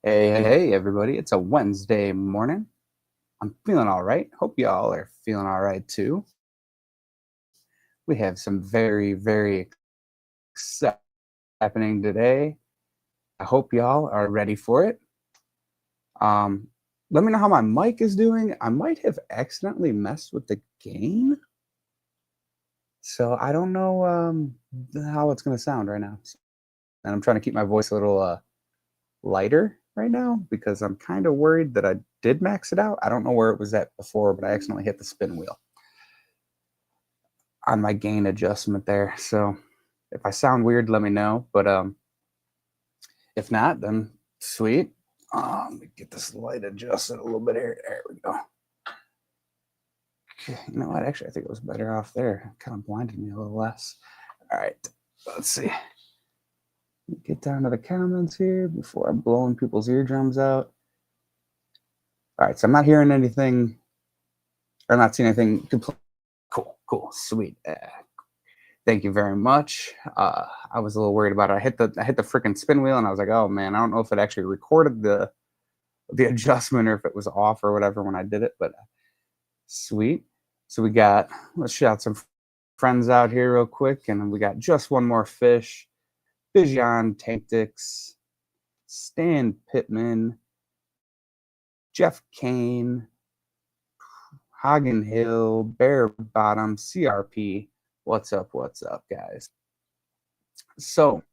Hey, everybody. It's a Wednesday morning. I'm feeling all right. Hope y'all are feeling all right too. We have some very exciting happening today. I hope y'all are ready for it. Um, Let me know how my mic is doing. I might have accidentally messed with the gain, so I don't know how it's going to sound right now. And I'm trying to keep my voice a little lighter right now because I'm kind of worried that I did max it out. I don't know where it was at before, but I accidentally hit the spin wheel on my gain adjustment there. So if I sound weird, let me know. But if not, then sweet. Let me get this light adjusted a little bit here. There we go. Okay, you know what? Actually, I think it was better off there. It kind of blinded me a little less. All right, let's see. Get down to the comments here before I'm blowing people's eardrums out. All right, so I'm not hearing anything or not seeing anything. Cool, sweet. Thank you very much. I was a little worried about it. I hit the freaking spin wheel, and I was like, oh man, I don't know if it actually recorded the adjustment or if it was off or whatever when I did it, but sweet. So let's shout some friends out here real quick, and we got just one more fish. Bijan Tactics, Stan Pittman, Jeff Kane, Hagen Hill, Bear Bottom, CRP. What's up, guys? So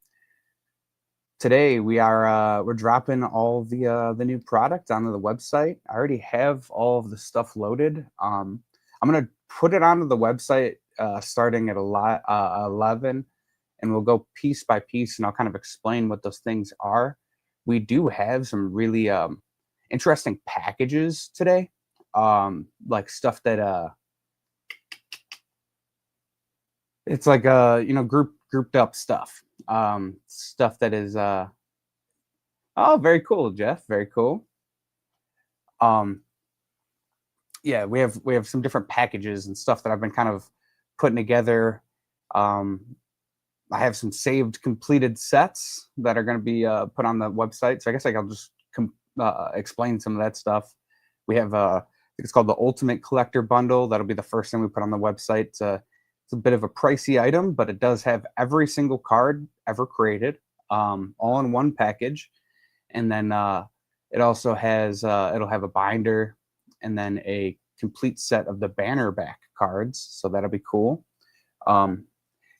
today we're dropping all the new product onto the website. I already have all of the stuff loaded. I'm gonna put it onto the website starting at 11, and we'll go piece by piece, and I'll kind of explain what those things are. We do have some really interesting packages today, like stuff that it's like grouped up stuff, stuff that is oh, very cool, Jeff. Very cool. Um, yeah, we have some different packages and stuff that I've been kind of putting together. Um, I have some saved completed sets that are going to be put on the website. So I guess I'll just explain some of that stuff. We have I think it's called the Ultimate Collector Bundle. That'll be the first thing we put on the website. It's a bit of a pricey item, but it does have every single card ever created, all in one package. And then it also has it'll have a binder and then a complete set of the banner back cards. So that'll be cool.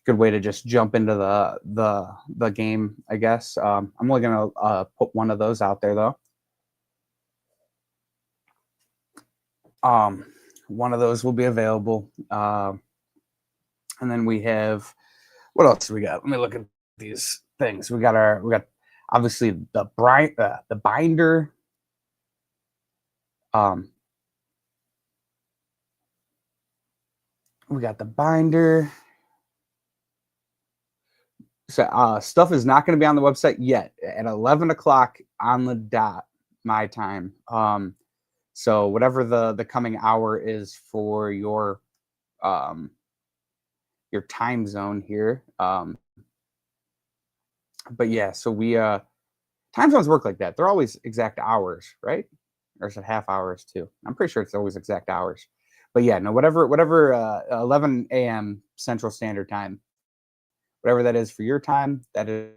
Good way to just jump into the game, I guess. I'm only gonna put one of those out there though. One of those will be available, and then we have what else do we got? Let me look at these things. We got obviously the binder. We got the binder. So stuff is not going to be on the website yet at 11 o'clock on the dot, my time. So whatever the coming hour is for your time zone here. But yeah, so we time zones work like that. They're always exact hours, right? Or is it half hours too? I'm pretty sure it's always exact hours. But yeah, no, whatever 11 a.m. Central Standard Time, whatever that is for your time, that is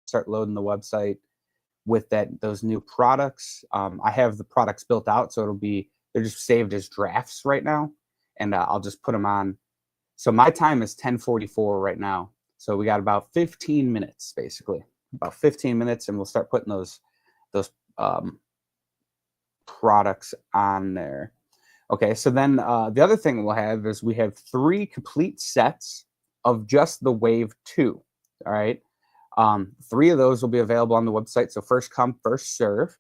start loading the website with those new products. I have the products built out, so they're just saved as drafts right now, and I'll just put them on. So my time is 10:44 right now. So we got about 15 minutes, basically, about 15 minutes, and we'll start putting those products on there. Okay, so then the other thing we'll have is we have 3 complete sets of just the Wave 2. All right. 3 of those will be available on the website. So first come, first serve.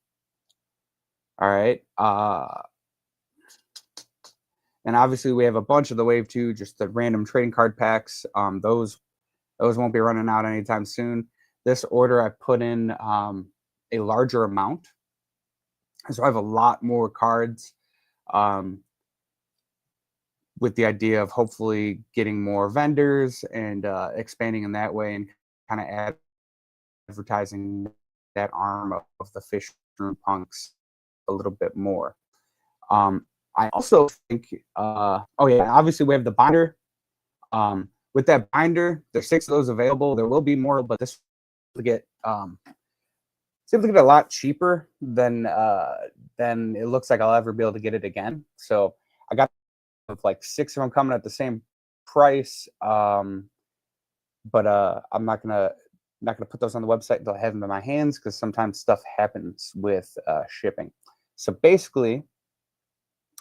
All right. And obviously we have a bunch of the Wave 2, just the random trading card packs. Those won't be running out anytime soon. This order I put in a larger amount. So I have a lot more cards with the idea of hopefully getting more vendors and expanding in that way and kind of advertising that arm of the fish room punks a little bit more. I also think, oh yeah, obviously we have the binder. With that binder, there's 6 of those available. There will be more, but this will get it's able to get a lot cheaper than it looks like I'll ever be able to get it again. So I got like 6 of them coming at the same price. But I'm not gonna put those on the website until I have them in my hands because sometimes stuff happens with shipping. So basically,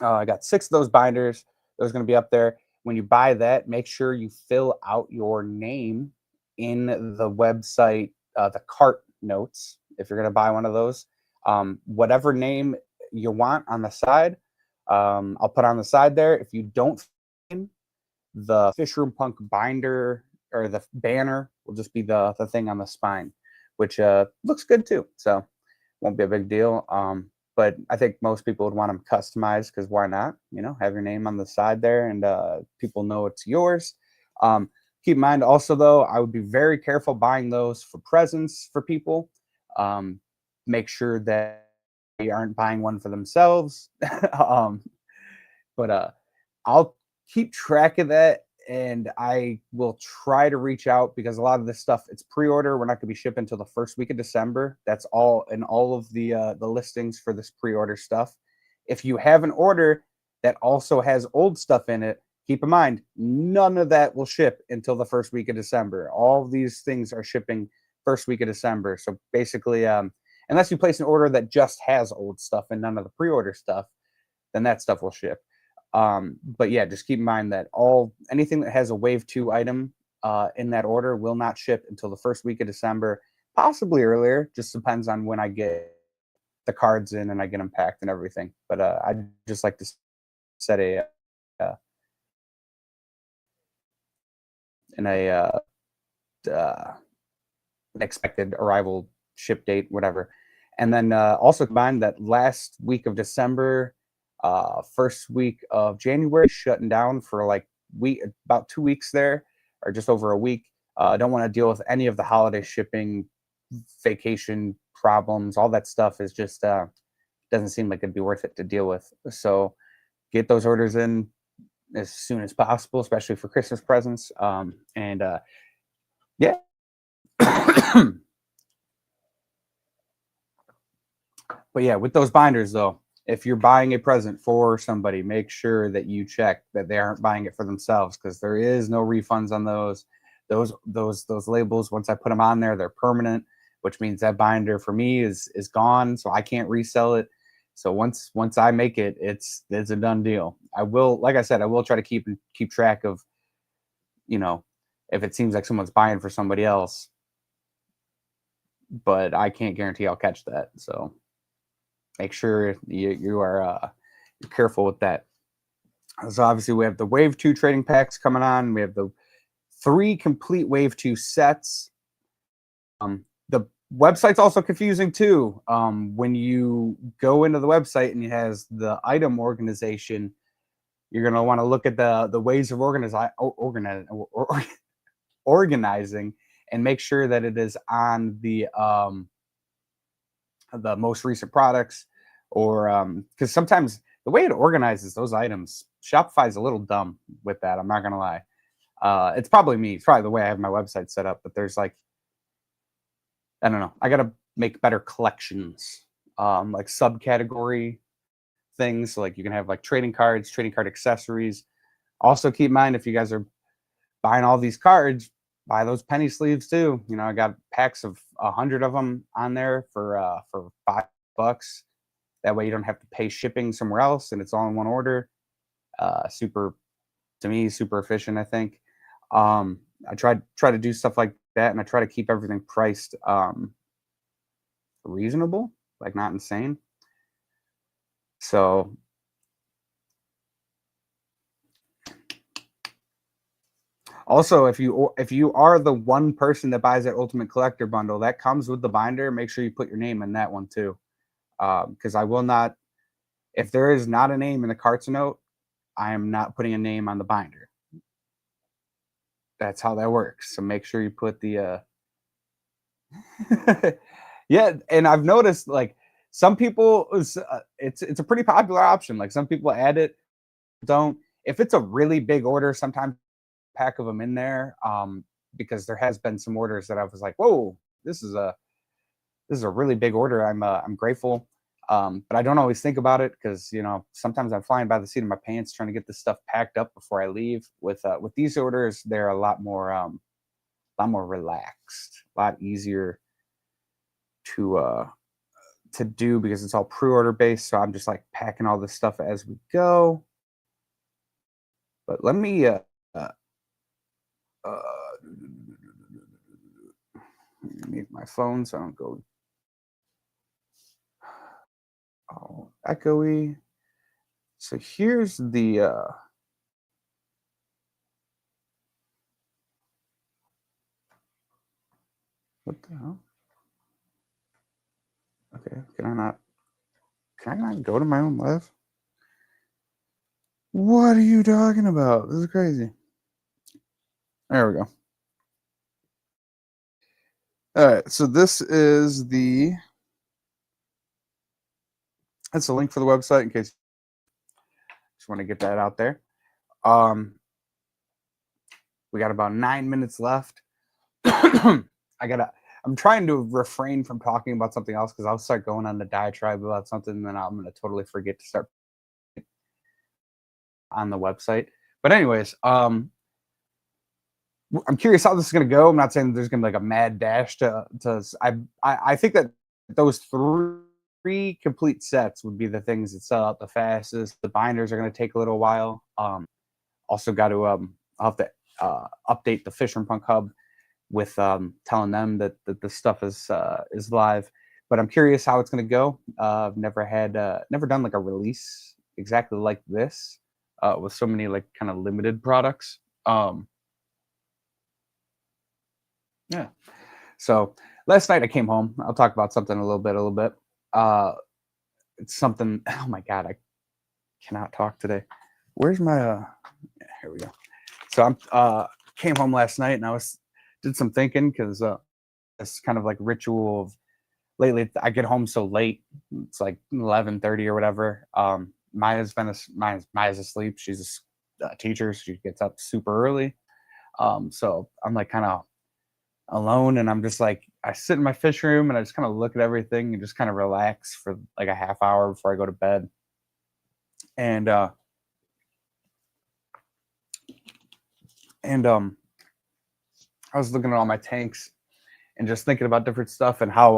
I got 6 of those binders. Those are gonna be up there. When you buy that, make sure you fill out your name in the website, the cart notes. If you're gonna buy one of those, whatever name you want on the side, I'll put on the side there. If you don't, the Fish Room Punk binder or the banner will just be the thing on the spine, which looks good too. So won't be a big deal. But I think most people would want them customized because why not? You know, have your name on the side there and people know it's yours. Keep in mind also, though, I would be very careful buying those for presents for people. Make sure that they aren't buying one for themselves. But I'll keep track of that and I will try to reach out because a lot of this stuff it's pre-order. We're not going to be shipping until the first week of December. That's all in all of the listings for this pre-order stuff. If you have an order that also has old stuff in it, keep in mind none of that will ship until the first week of December. All of these things are shipping first week of December. So basically, unless you place an order that just has old stuff and none of the pre-order stuff, then that stuff will ship. But yeah, just keep in mind that anything that has a wave 2 item in that order will not ship until the first week of December, possibly earlier. Just depends on when I get the cards in and I get them packed and everything. But I just like to set uh, an expected arrival ship date, whatever. And then also combine that last week of December, first week of January, shutting down for like about 2 weeks there, or just over a week. I don't want to deal with any of the holiday shipping, vacation problems. All that stuff is just doesn't seem like it'd be worth it to deal with. So get those orders in as soon as possible, especially for Christmas presents. And yeah. But yeah, with those binders though, if you're buying a present for somebody, make sure that you check that they aren't buying it for themselves because there is no refunds on those. Those labels, once I put them on there, they're permanent, which means that binder for me is gone, so I can't resell it. So once I make it, it's a done deal. I will, like I said, I will try to keep track of, you know, if it seems like someone's buying for somebody else, but I can't guarantee I'll catch that. So make sure you are careful with that. So obviously we have the Wave 2 trading packs coming on. We have the 3 complete Wave 2 sets. The website's also confusing too. When you go into the website and it has the item organization, you're going to want to look at the ways of organizing and make sure that it is on the most recent products, or because sometimes the way it organizes those items, Shopify is a little dumb with that. I'm not gonna lie. It's probably me. It's probably the way I have my website set up. But there's like, I don't know. I gotta make better collections, like subcategory things. So like you can have like trading cards, trading card accessories. Also keep in mind if you guys are buying all these cards, buy those penny sleeves too. You know, I got packs of 100 of them on there for $5. That way you don't have to pay shipping somewhere else, and it's all in one order. Super, to me, super efficient. I think. I try to do stuff like that, and I try to keep everything priced reasonable, like not insane. So also, if you are the one person that buys that Ultimate Collector bundle, that comes with the binder. Make sure you put your name in that one too, because I will not. If there is not a name in the carts note, I am not putting a name on the binder. That's how that works. So make sure you put the. Yeah, and I've noticed like some people it's a pretty popular option. Like some people add it, don't. If it's a really big order, sometimes pack of them in there. Because there has been some orders that I was like, whoa, this is a this is a really big order. I'm grateful. But I don't always think about it because sometimes I'm flying by the seat of my pants trying to get this stuff packed up before I leave. With these orders, they're a lot more relaxed, a lot easier to do because it's all pre-order based. So I'm just like packing all this stuff as we go. But let me uh, uh mute my phone so I don't go all echoey. So here's the what the hell? Okay, can I not go to my own live? What are you talking about? This is crazy. There we go. All right, so this is that's a link for the website in case you just want to get that out there. We got about 9 minutes left. I'm trying to refrain from talking about something else because I'll start going on the diatribe about something and then I'm gonna totally forget to start on the website. But anyways, I'm curious how this is gonna go. I'm not saying there's gonna be like a mad dash to I think that those three complete sets would be the things that sell out the fastest. The binders are gonna take a little while. Also got to I'll have to update the Fisher Punk Hub with telling them that the stuff is live. But I'm curious how it's going to go. I've never done like a release exactly like this with so many like kind of limited products. Yeah. So last night I came home. I'll talk about something a little bit. It's something. Oh my god, I cannot talk today. Where's my? Here we go. So I'm came home last night and did some thinking because it's kind of like ritual of lately. I get home so late. It's like 11:30 or whatever. Maya's asleep. She's a teacher. So she gets up super early. So I'm like kind of alone, and I'm just like I sit in my fish room and I just kind of look at everything and just kind of relax for like a half hour before I go to bed. And I was looking at all my tanks and just thinking about different stuff and how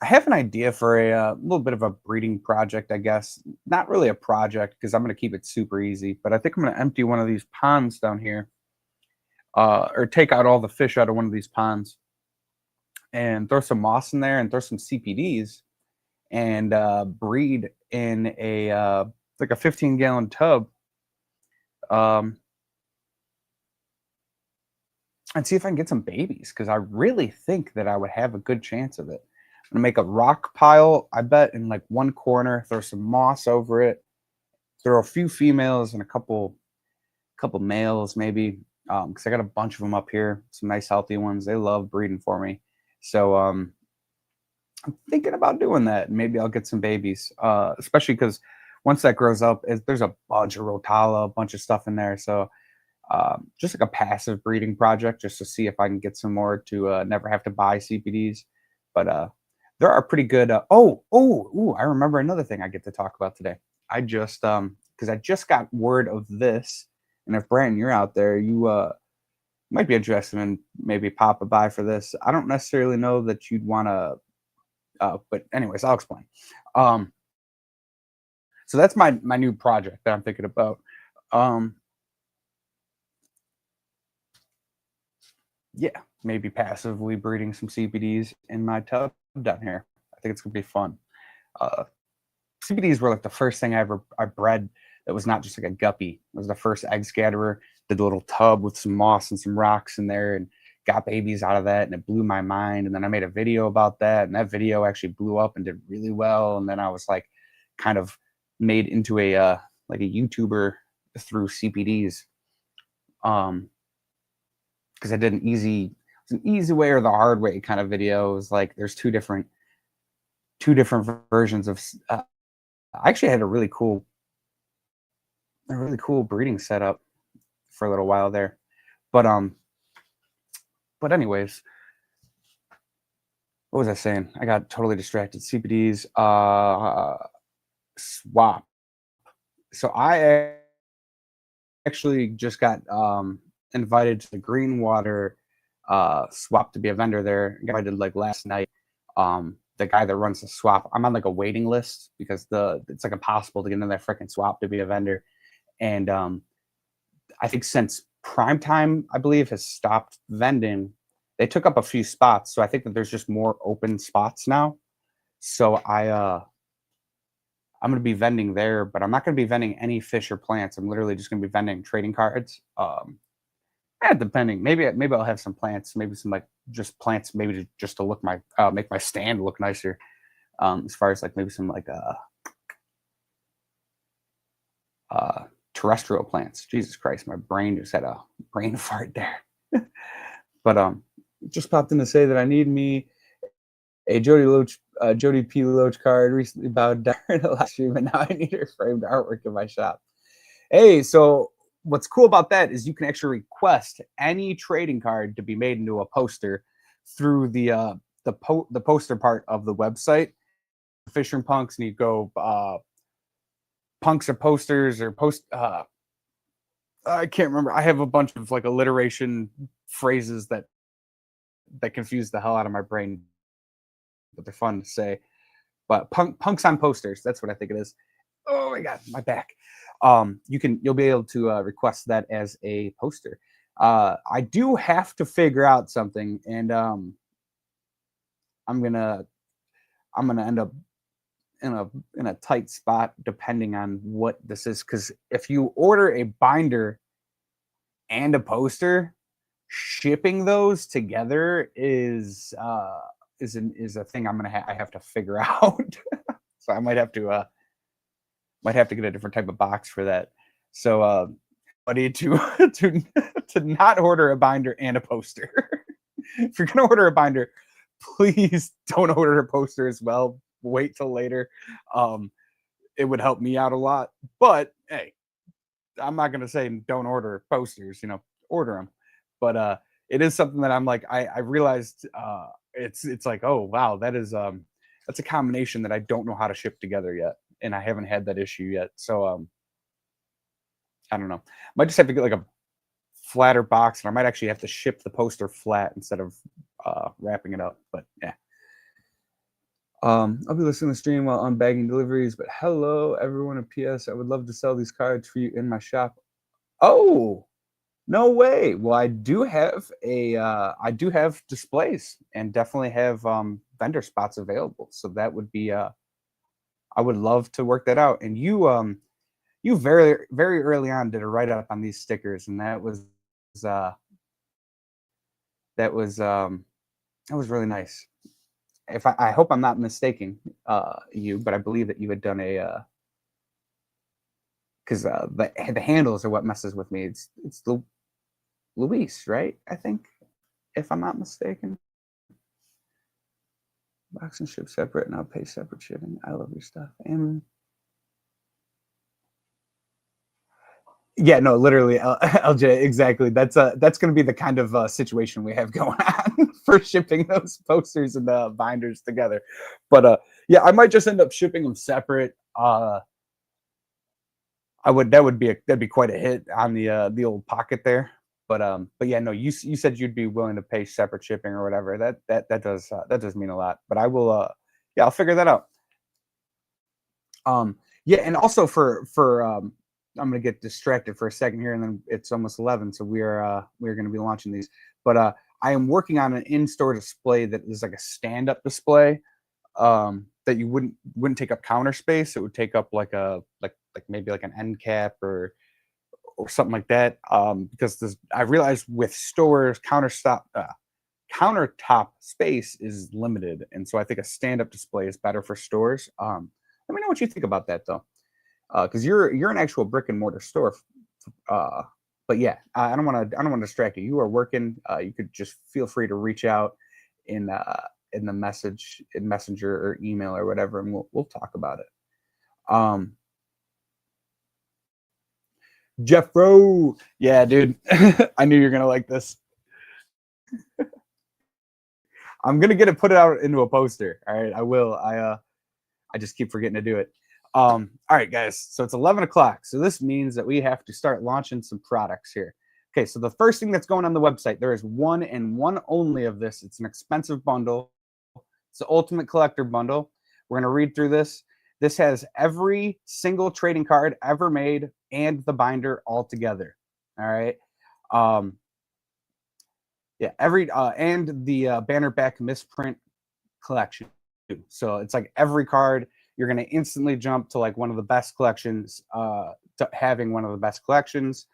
I have an idea for a little bit of a breeding project, I guess. Not really a project because I'm going to keep it super easy, but I think I'm going to empty one of these ponds down here, or take out all the fish out of one of these ponds and throw some moss in there and throw some CPDs and breed in a like a 15-gallon tub, um, and see if I can get some babies because I really think that I would have a good chance of it. I'm gonna make a rock pile, I bet, in like one corner, throw some moss over it, throw a few females and a couple males maybe, because I got a bunch of them up here, some nice healthy ones. They love breeding for me. So I'm thinking about doing that. Maybe I'll get some babies, especially because once that grows up, there's a bunch of rotala, a bunch of stuff in there. So just like a passive breeding project, just to see if I can get some more to never have to buy CPDs. But there are pretty good. I remember another thing I get to talk about today. I just because I just got word of this, and if Brandon, you're out there, you might be interested in maybe pop a buy for this. I don't necessarily know that you'd want to, but anyways, I'll explain. Um, so that's my new project that I'm thinking about. Um, yeah, maybe passively breeding some CPDs in my tub down here. I think it's gonna be fun. Uh, CPDs were like the first thing I bred that was not just like a guppy. It was the first egg scatterer. Did a little tub with some moss and some rocks in there and got babies out of that, and it blew my mind. And then I made a video about that, and that video actually blew up and did really well. And then I was like kind of made into a like a YouTuber through CPDs. Because I did an easy it's an easy way or the hard way kind of video. It was like there's two different versions of. I actually had a really cool breeding setup for a little while there, but anyways, what was I saying? I got totally distracted. CPDs, swap. So I actually just got invited to the Greenwater swap to be a vendor there. I did like last night. The guy that runs the swap, I'm on like a waiting list because it's like impossible to get into that freaking swap to be a vendor. And I think since prime time, I believe, has stopped vending, they took up a few spots. So I think that there's just more open spots now. So I'm going to be vending there, but I'm not going to be vending any fish or plants. I'm literally just going to be vending trading cards. Yeah, depending. Maybe I'll have some plants, maybe some like just plants, maybe just to look make my stand look nicer. As far as like maybe some like terrestrial plants. Jesus Christ, my brain just had a brain fart there. But just popped in to say that I need me a Jody P. Loach card. Recently bowed down in the last stream, and now I need her framed artwork in my shop. Hey, so what's cool about that is you can actually request any trading card to be made into a poster through the poster part of the website. Fisher and Punks, and you go punks or posters or post. I can't remember. I have a bunch of like alliteration phrases that confuse the hell out of my brain, but they're fun to say. But punks on posters, that's what I think it is. Oh my god, my back. You'll be able to request that as a poster. I do have to figure out something, and I'm gonna end up in a tight spot depending on what this is, because if you order a binder and a poster, shipping those together is a thing I have to figure out. So I might have to get a different type of box for that. So buddy, to not order a binder and a poster. If you're gonna order a binder, please don't order a poster as well. Wait till later. It would help me out a lot. But hey, I'm not gonna say don't order posters. Order them. But it is something that I'm like I realized it's like, oh wow, that's a combination that I don't know how to ship together yet, and I haven't had that issue yet. So I don't know. Might just have to get like a flatter box, and I might actually have to ship the poster flat instead of wrapping it up. But yeah. I'll be listening to the stream while unbagging deliveries. But hello, everyone. And PS, I would love to sell these cards for you in my shop. Oh, no way. Well, I do have displays and definitely have vendor spots available. So that would be I would love to work that out. And you very, very early on did a write up on these stickers, and that was really nice. If I hope I'm not mistaking you, but I believe that you had done because the handles are what messes with me. It's the Luis, right? I think, if I'm not mistaken. Box and ship separate, and I'll pay separate shipping. I love your stuff. And yeah, no, literally, LJ, exactly. That's going to be the kind of situation we have going on for shipping those posters and the binders together. But yeah, I might just end up shipping them separate. That'd be quite a hit on the old pocket there. But yeah, no, you said you'd be willing to pay separate shipping or whatever. That does mean a lot. But I will yeah, I'll figure that out. Yeah, and also for I'm gonna get distracted for a second here, and then it's almost 11, so we're gonna be launching these. But I am working on an in-store display that is like a stand-up display that you wouldn't take up counter space. It would take up like maybe like an end cap or something like that. Because I realized with stores countertop space is limited, and so I think a stand-up display is better for stores. Let me know what you think about that though. Because you're an actual brick and mortar store but yeah, I don't want to distract you. You are working. You could just feel free to reach out in the messenger or email or whatever, and we'll talk about it. Jeff Rowe. Yeah, dude. I knew you're gonna like this. I'm gonna put it out into a poster. All right, I will. I just keep forgetting to do it. All right, guys. So it's 11 o'clock. So this means that we have to start launching some products here. Okay, so the first thing that's going on the website, there is one and one only of this. It's an expensive bundle. It's the Ultimate Collector Bundle. We're going to read through this. This has every single trading card ever made and the binder all together. All right. Yeah, and the banner back misprint collection. So it's like every card, you're going to instantly jump to like one of the best collections, to having one of the best collections.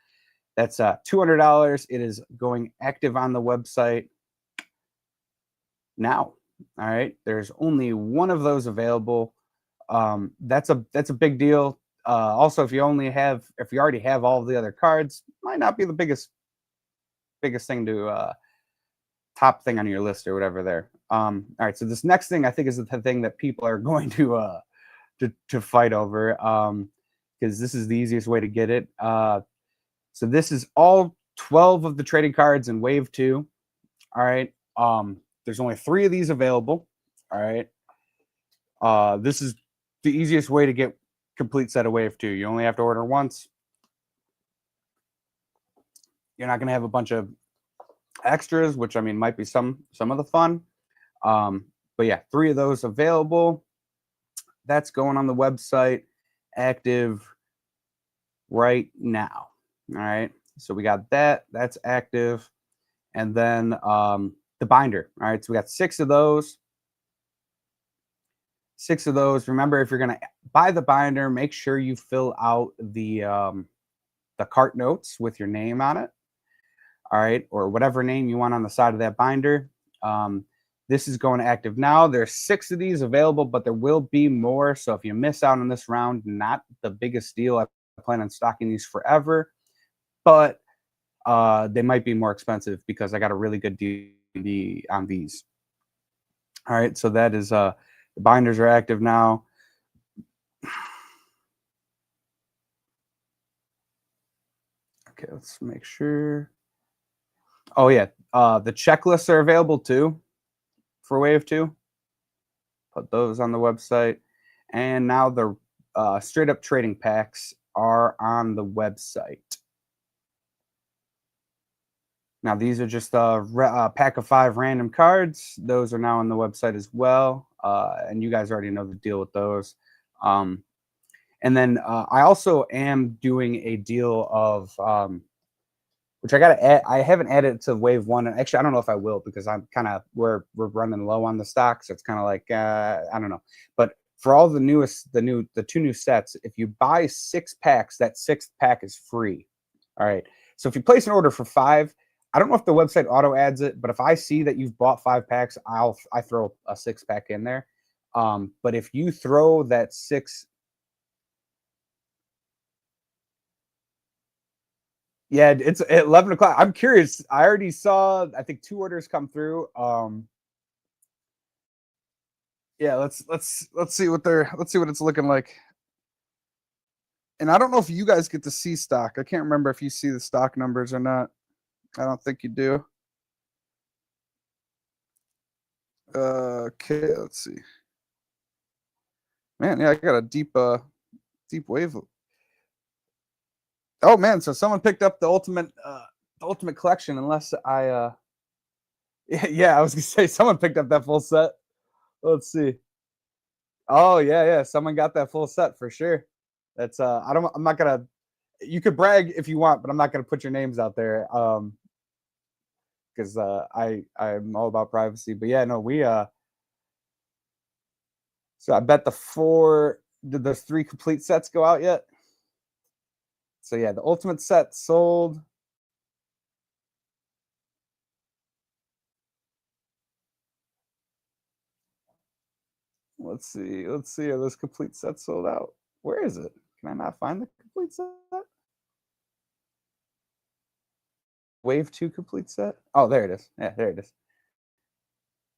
That's $200. It is going active on the website now. All right, there's only one of those available. That's a big deal. Also, if you already have all the other cards, might not be the biggest thing to top thing on your list or whatever there. All right, so this next thing I think is the thing that people are going to fight over, because this is the easiest way to get it. So this is all 12 of the trading cards in Wave 2. All right. There's only 3 of these available. All right. This is the easiest way to get complete set of Wave 2. You only have to order once. You're not going to have a bunch of extras, which I mean might be some of the fun. But yeah, 3 of those available. That's going on the website, active right now. All right. So we got that. That's active. And then the binder. All right. So we got 6 of those. 6 of those. Remember, if you're going to buy the binder, make sure you fill out the cart notes with your name on it. All right. Or whatever name you want on the side of that binder. This is going active now. There's 6 of these available, but there will be more. So if you miss out on this round, not the biggest deal. I plan on stocking these forever, but they might be more expensive because I got a really good deal on these. All right, so that is the binders are active now. Okay, let's make sure. Oh yeah, the checklists are available too for Wave 2. Put those on the website, and now the straight up trading packs are on the website. Now these are just a pack of 5 random cards. Those are now on the website as well, and you guys already know the deal with those. And then I also am doing a deal of which I gotta add. I haven't added it to Wave 1, and actually I don't know if I will because I'm kind of we're running low on the stock, so it's kind of like I don't know. But for all the the 2 new sets, if you buy 6 packs, that 6th pack is free. All right. So if you place an order for 5, I don't know if the website auto adds it, but if I see that you've bought 5 packs, I throw a 6 pack in there. But if you throw that 6, yeah, it's at 11 o'clock. I'm curious. I already saw, I think 2 orders come through. Yeah, let's see what it's looking like. And I don't know if you guys get to see stock. I can't remember if you see the stock numbers or not. I don't think you do. Okay, let's see. Man, yeah, I got a deep wave. Oh man, so someone picked up the ultimate collection. Unless I, yeah, I was gonna say someone picked up that full set. Let's see. Oh yeah, someone got that full set for sure. That's I'm not gonna. You could brag if you want, but I'm not gonna put your names out there. Because I'm all about privacy. But yeah, no, we so I bet did those 3 complete sets go out yet? So yeah, the ultimate set sold. Let's see. Are those complete sets sold out? Where is it? Can I not find the complete set? Wave 2 complete set? Oh, there it is. Yeah, there it is.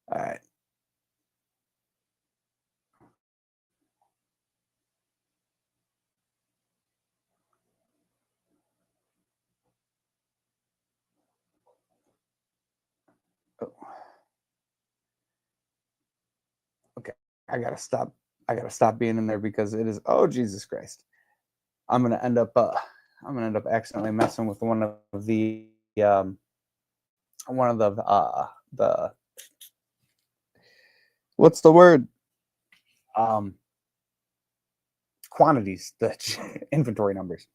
All right. Oh, okay. I gotta stop. I gotta stop being in there because it is. Oh, Jesus Christ! I'm gonna end up. I'm gonna end up accidentally messing with um one of the what's the word? Um, quantities, the inventory numbers.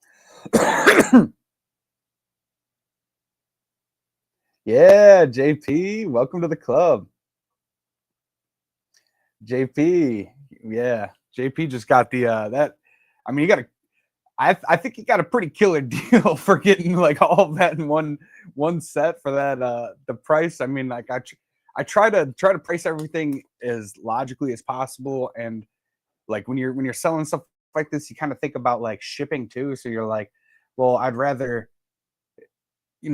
Yeah, JP, welcome to the club. JP, yeah, JP just got the that. I mean, you got a. I think he got a pretty killer deal for getting like all of that in one set for that the price. I mean, like I try to price everything as logically as possible, and like when you're selling stuff like this, you kind of think about like shipping too. So you're like, well, I'd rather,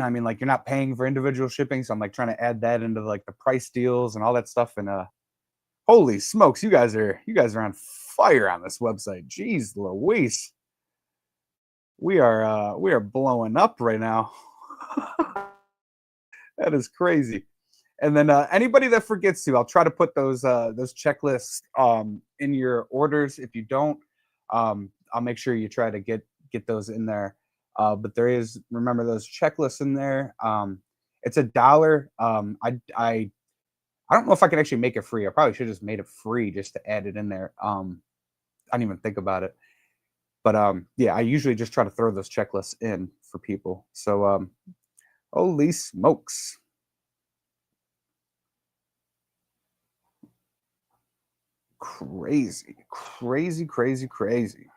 I mean, like you're not paying for individual shipping, so I'm like trying to add that into like the price deals and all that stuff. And holy smokes, you guys are on fire on this website. Jeez Louise. We are blowing up right now. That is crazy. And then anybody that forgets to, I'll try to put those checklists in your orders. If you don't, I'll make sure you try to get those in there. But there is, remember those checklists in there. It's $1. I don't know if I can actually make it free. I probably should have just made it free just to add it in there. I didn't even think about it. But yeah, I usually just try to throw those checklists in for people. So holy smokes. Crazy, crazy, crazy, crazy.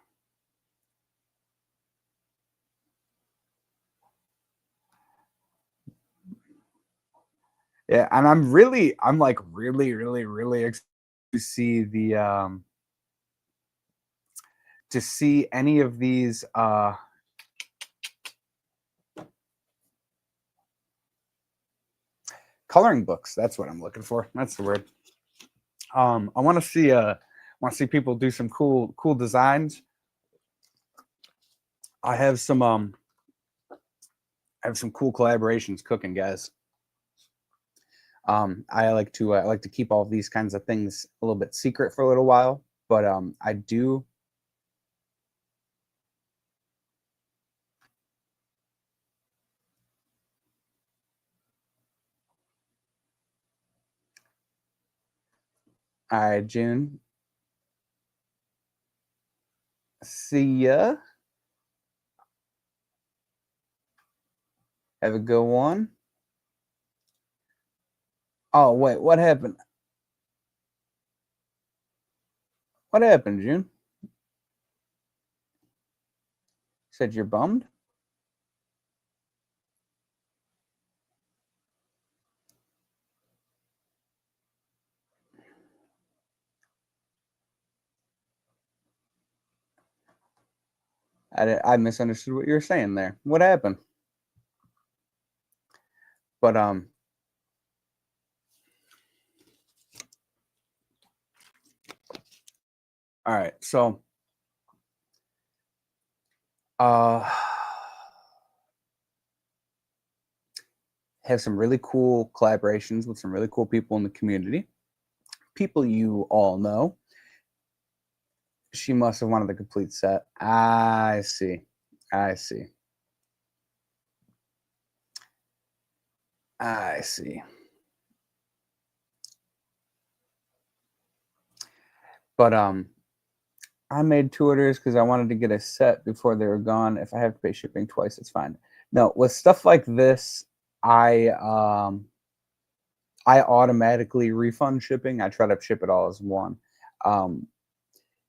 Yeah, and I'm like really, really, really excited to see to see any of these coloring books. That's what I'm looking for. That's the word. I want to see people do some cool designs. I have some cool collaborations cooking, guys. I like to keep all these kinds of things a little bit secret for a little while, but I do. All right, June. See ya. Have a good one. Oh wait, what happened? What happened, June? Said you're bummed? I misunderstood what you were saying there. What happened? But all right. So uh have some really cool collaborations with some really cool people in the community. People you all know. She must have wanted the complete set. I see. I see. I see. But I made 2 orders because I wanted to get a set before they were gone. If I have to pay shipping twice, it's fine. No, with stuff like this, I automatically refund shipping. I try to ship it all as one. Um,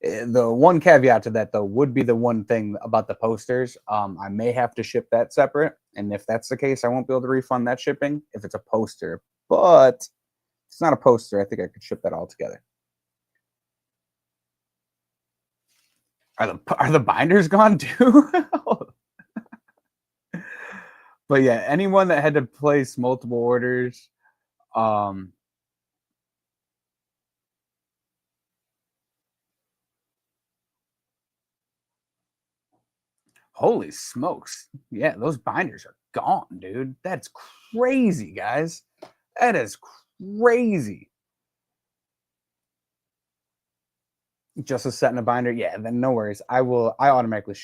the one caveat to that though would be the one thing about the posters. I may have to ship that separate, and if that's the case, I won't be able to refund that shipping if it's a poster. But if it's not a poster, I think I could ship that all together. Are the binders gone too? But yeah, anyone that had to place multiple orders, um, holy smokes. Yeah, those binders are gone, dude. That's crazy, guys. That is crazy. Just a set in a binder. Yeah, then no worries. I automatically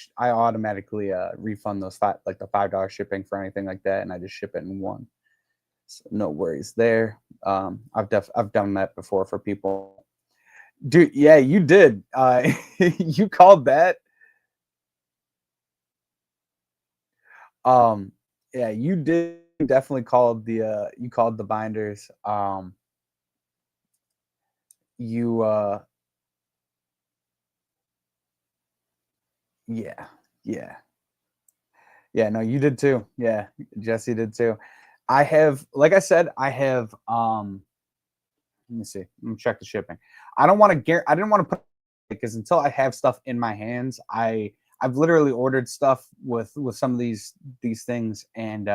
refund those like the $5 shipping for anything like that, and I just ship it in one. So no worries there. I've done that before for people. Dude, yeah, you did. You called that. Um, yeah, you did definitely called the you called the binders. You yeah, yeah. Yeah, no, you did too. Yeah, Jesse did too. I have, like I said, I have let me see. Let me check the shipping. I don't want to I didn't want to put because until I have stuff in my hands, I've literally ordered stuff with some of these things, and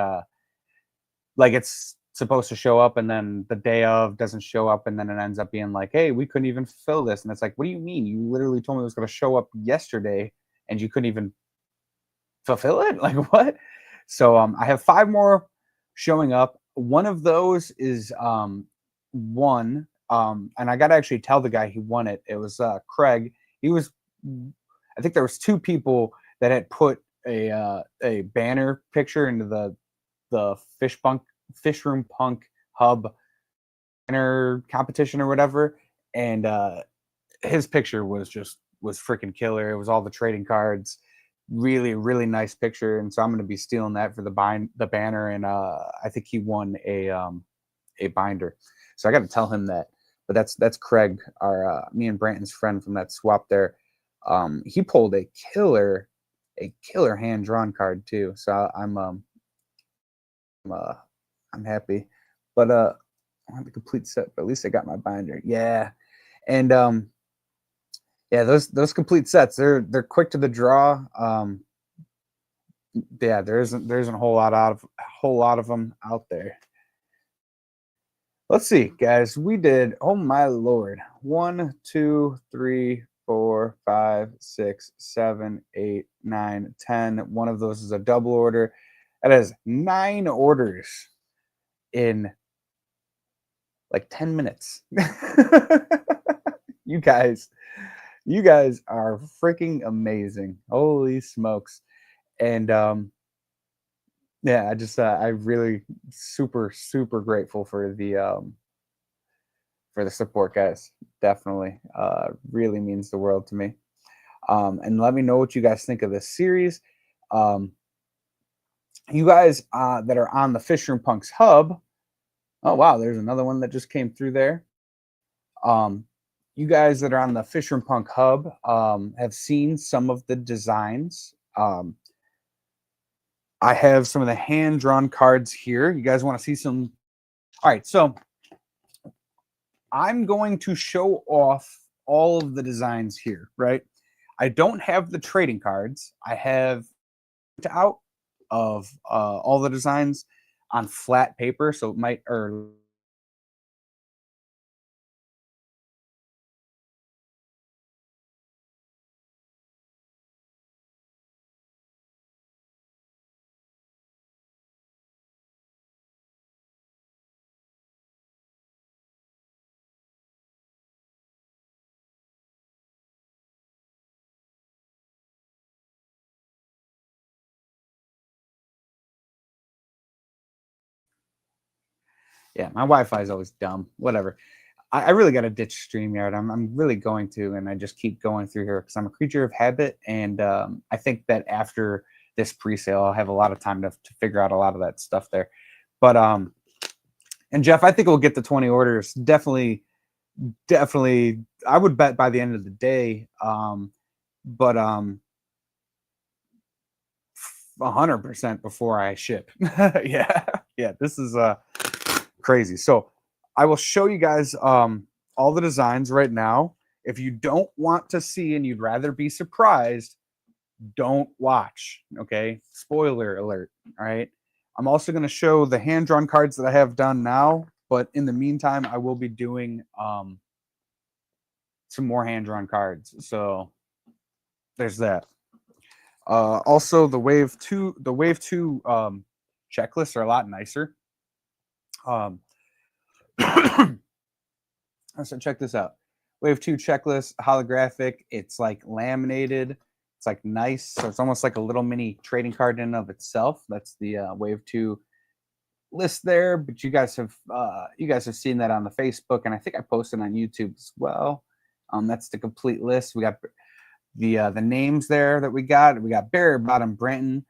like it's supposed to show up and then the day of doesn't show up, and then it ends up being like, hey, we couldn't even fill this, and it's like, what do you mean? You literally told me it was going to show up yesterday and you couldn't even fulfill it. Like what? So I have 5 more showing up. One of those is one, and I got to actually tell the guy he won it. It was Craig. He was, I think there was 2 people that had put a banner picture into the fish room punk hub banner competition or whatever, and his picture was freaking killer. It was all the trading cards, really really nice picture, and so I'm going to be stealing that for the banner, and I think he won a binder, so I got to tell him that. But that's Craig, our me and Branton's friend from that swap there. He pulled a killer hand drawn card too, so uh, I'm happy. But I have a complete set, but at least I got my binder. Yeah, and yeah, those complete sets, they're quick to the draw. Yeah, there isn't a whole lot of them out there. Let's see, guys. We did, oh my lord, 1, 2, 3, 4, 5, 6, 7, 8, 9, 10. One of those is a double order. That is 9 orders in like 10 minutes. you guys, you guys are freaking amazing. Holy smokes. And yeah, I really super grateful for the support, guys. Definitely really means the world to me. And let me know what you guys think of this series. Um, you guys that are on the Fishroom Punks hub. Oh wow, there's another one that just came through there. Um, you guys that are on the Fishroom Punk hub have seen some of the designs. I have some of the hand drawn cards here. You guys want to see some? All right, so I'm going to show off all of the designs here, right? I don't have the trading cards. I have out of all the designs on flat paper, so it might or yeah, my Wi-Fi is always dumb. Whatever. I really got to ditch StreamYard. I'm really going to, and I just keep going through here because I'm a creature of habit, and I think that after this pre-sale, I'll have a lot of time to figure out a lot of that stuff there. But and Jeff, I think we'll get the 20 orders. Definitely. I would bet by the end of the day. But 100% before I ship. Yeah, yeah. This is crazy. So I will show you guys all the designs right now. If you don't want to see and you'd rather be surprised, don't watch. Okay, spoiler alert. All right. I'm also going to show the hand-drawn cards that I have done now, but in the meantime, I will be doing some more hand-drawn cards. So there's that. Also, the Wave 2 checklists are a lot nicer. So check this out. Wave 2 checklist, holographic. It's like laminated. It's like nice. So it's almost like a little mini trading card in and of itself. That's the Wave 2 list there. But you guys have seen that on the Facebook, and I think I posted on YouTube as well. That's the complete list. We got the names there that we got. We got Bare Bottom Branton.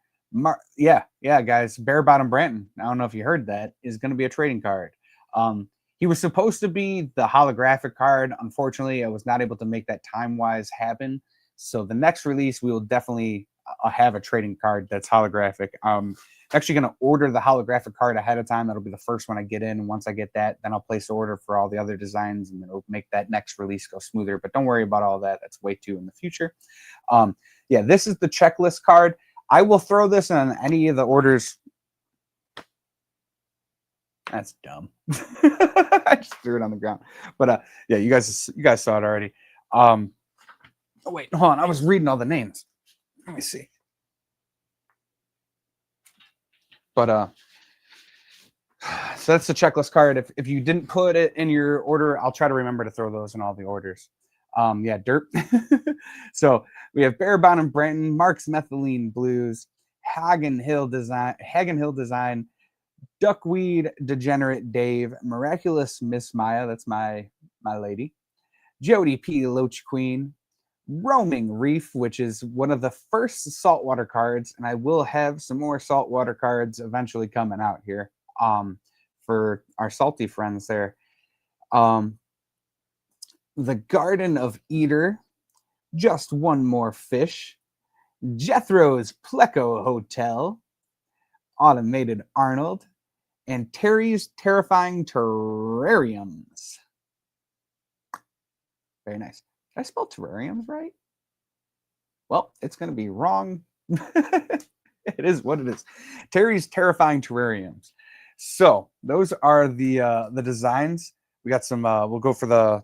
Yeah, guys. Bare Bottom Branton. I don't know if you heard that, is going to be a trading card. He was supposed to be the holographic card. Unfortunately, I was not able to make that time-wise happen. So the next release, we will definitely have a trading card that's holographic. I'm actually going to order the holographic card ahead of time. That'll be the first one I get in. And once I get that, then I'll place the order for all the other designs, and then it'll make that next release go smoother. But don't worry about all that. That's way too in the future. Yeah, this is the checklist card. I will throw this on any of the orders. That's dumb. I just threw it on the ground. But yeah, you guys saw it already. Oh wait, hold on. I was reading all the names. Let me see. But so that's the checklist card. If you didn't put it in your order, I'll try to remember to throw those in all the orders. Yeah, dirt. So we have Bare Bottom Branton, Mark's Methylene Blues, Hagen Hill Design, Duckweed Degenerate Dave, Miraculous Miss Maya, that's my lady, Jody P. Loach Queen, Roaming Reef, which is one of the first saltwater cards, and I will have some more saltwater cards eventually coming out here for our salty friends there. The Garden of Eater, Just One More Fish, Jethro's Pleco Hotel, Automated Arnold, and Terry's Terrifying Terrariums. Very nice. Did I spell terrariums right? Well, it's going to be wrong. It is what it is. Terry's Terrifying Terrariums. So those are the designs. We got some. We'll go for the.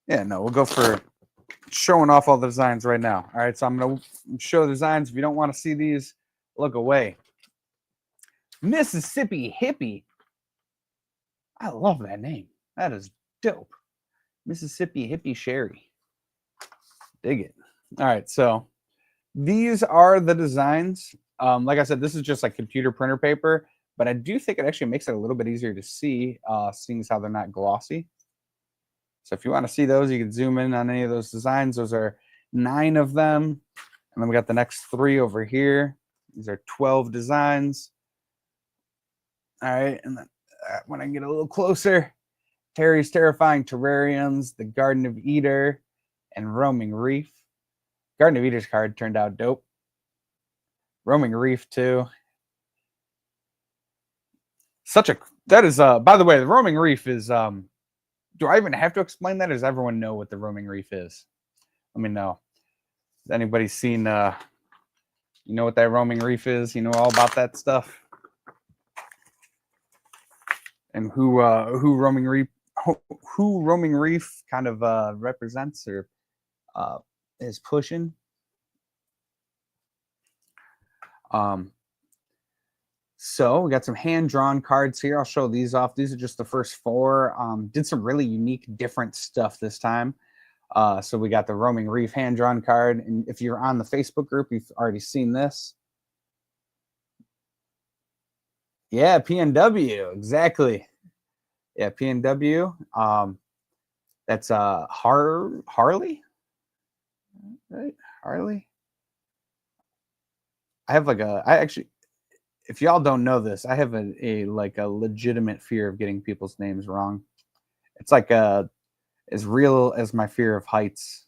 Yeah, no, we'll go for showing off all the designs right now. All right, so I'm going to show the designs. If you don't want to see these, look away. Mississippi Hippie. I love that name. That is dope. Mississippi Hippie Sherry. Dig it. All right, so these are the designs. Like I said, this is just like computer printer paper, but I do think it actually makes it a little bit easier to see, seeing as how they're not glossy. So if you want to see those, you can zoom in on any of those designs. Those are 9 of them. And then we got the next 3 over here. These are 12 designs. All right, and then when I get a little closer, Terry's Terrifying Terrariums, the Garden of Eater, and Roaming Reef. Garden of Eater's card turned out dope. Roaming Reef too. That is by the way, the Roaming Reef is do I even have to explain that, or does everyone know what the Roaming Reef is? Let me know. Has anybody seen you know what that Roaming Reef is? You know all about that stuff? And who Roaming Reef kind of represents or is pushing. So we got some hand-drawn cards here. I'll show these off. These are just the first 4. Did some really unique, different stuff this time. So we got the Roaming Reef hand-drawn card. And if you're on the Facebook group, you've already seen this. Yeah, PNW, exactly. Yeah, PNW. That's Harley, right? Harley. I actually, if y'all don't know this, I have a legitimate fear of getting people's names wrong. It's like as real as my fear of heights.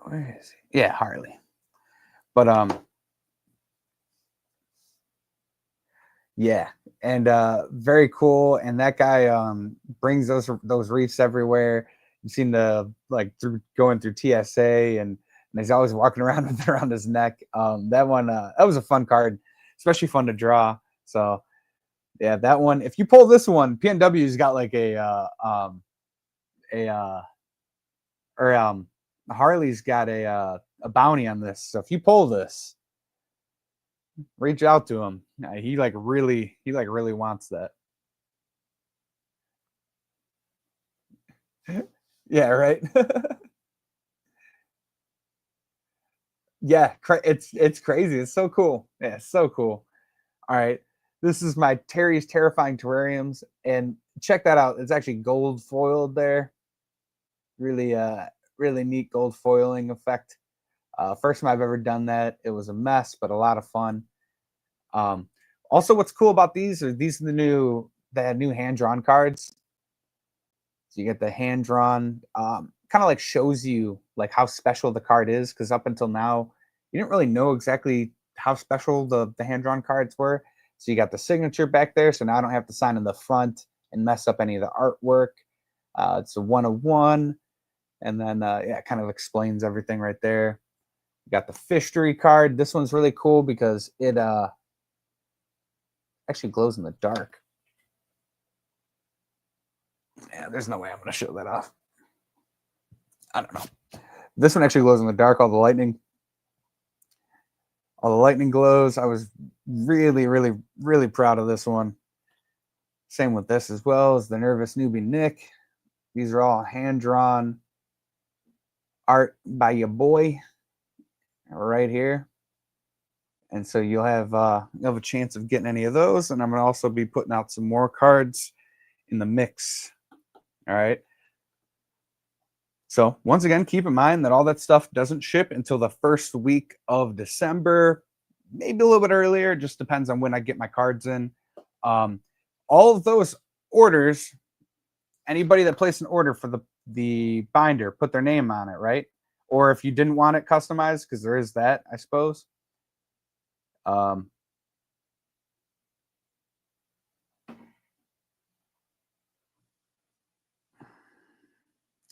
Where is he? Yeah, Harley. But yeah, and very cool. And that guy brings those reefs everywhere. You seem to going through TSA, and and he's always walking around with it around his neck. That one, that was a fun card, especially fun to draw. So yeah, that one. If you pull this one, PNW's got like Harley's got a bounty on this. So if you pull this, reach out to him. He really wants that. Yeah, right. Yeah, it's crazy. It's so cool. Yeah, it's so cool. All right, this is my Terry's Terrifying Terrariums, and check that out. It's actually gold foiled there. Really, really neat gold foiling effect. First time I've ever done that. It was a mess, but a lot of fun. Also, what's cool about these are the new hand drawn cards. So you get the hand drawn, kind of like shows you like how special the card is, because up until now you didn't really know exactly how special the hand drawn cards were. So you got the signature back there, so now I don't have to sign in the front and mess up any of the artwork. It's a 1/1, and then yeah, it kind of explains everything right there. You got the Fishery card. This one's really cool because it actually glows in the dark. Yeah, there's no way I'm going to show that off. I don't know. This one actually glows in the dark. All the lightning glows. I was really, really, really proud of this one. Same with this as well as the Nervous Newbie Nick. These are all hand-drawn art by your boy right here. And so you'll have a chance of getting any of those. And I'm going to also be putting out some more cards in the mix. All right. So once again, keep in mind that all that stuff doesn't ship until the first week of December, maybe a little bit earlier. Just depends on when I get my cards in. All of those orders, anybody that placed an order for the binder, put their name on it, right? Or if you didn't want it customized, because there is that, I suppose.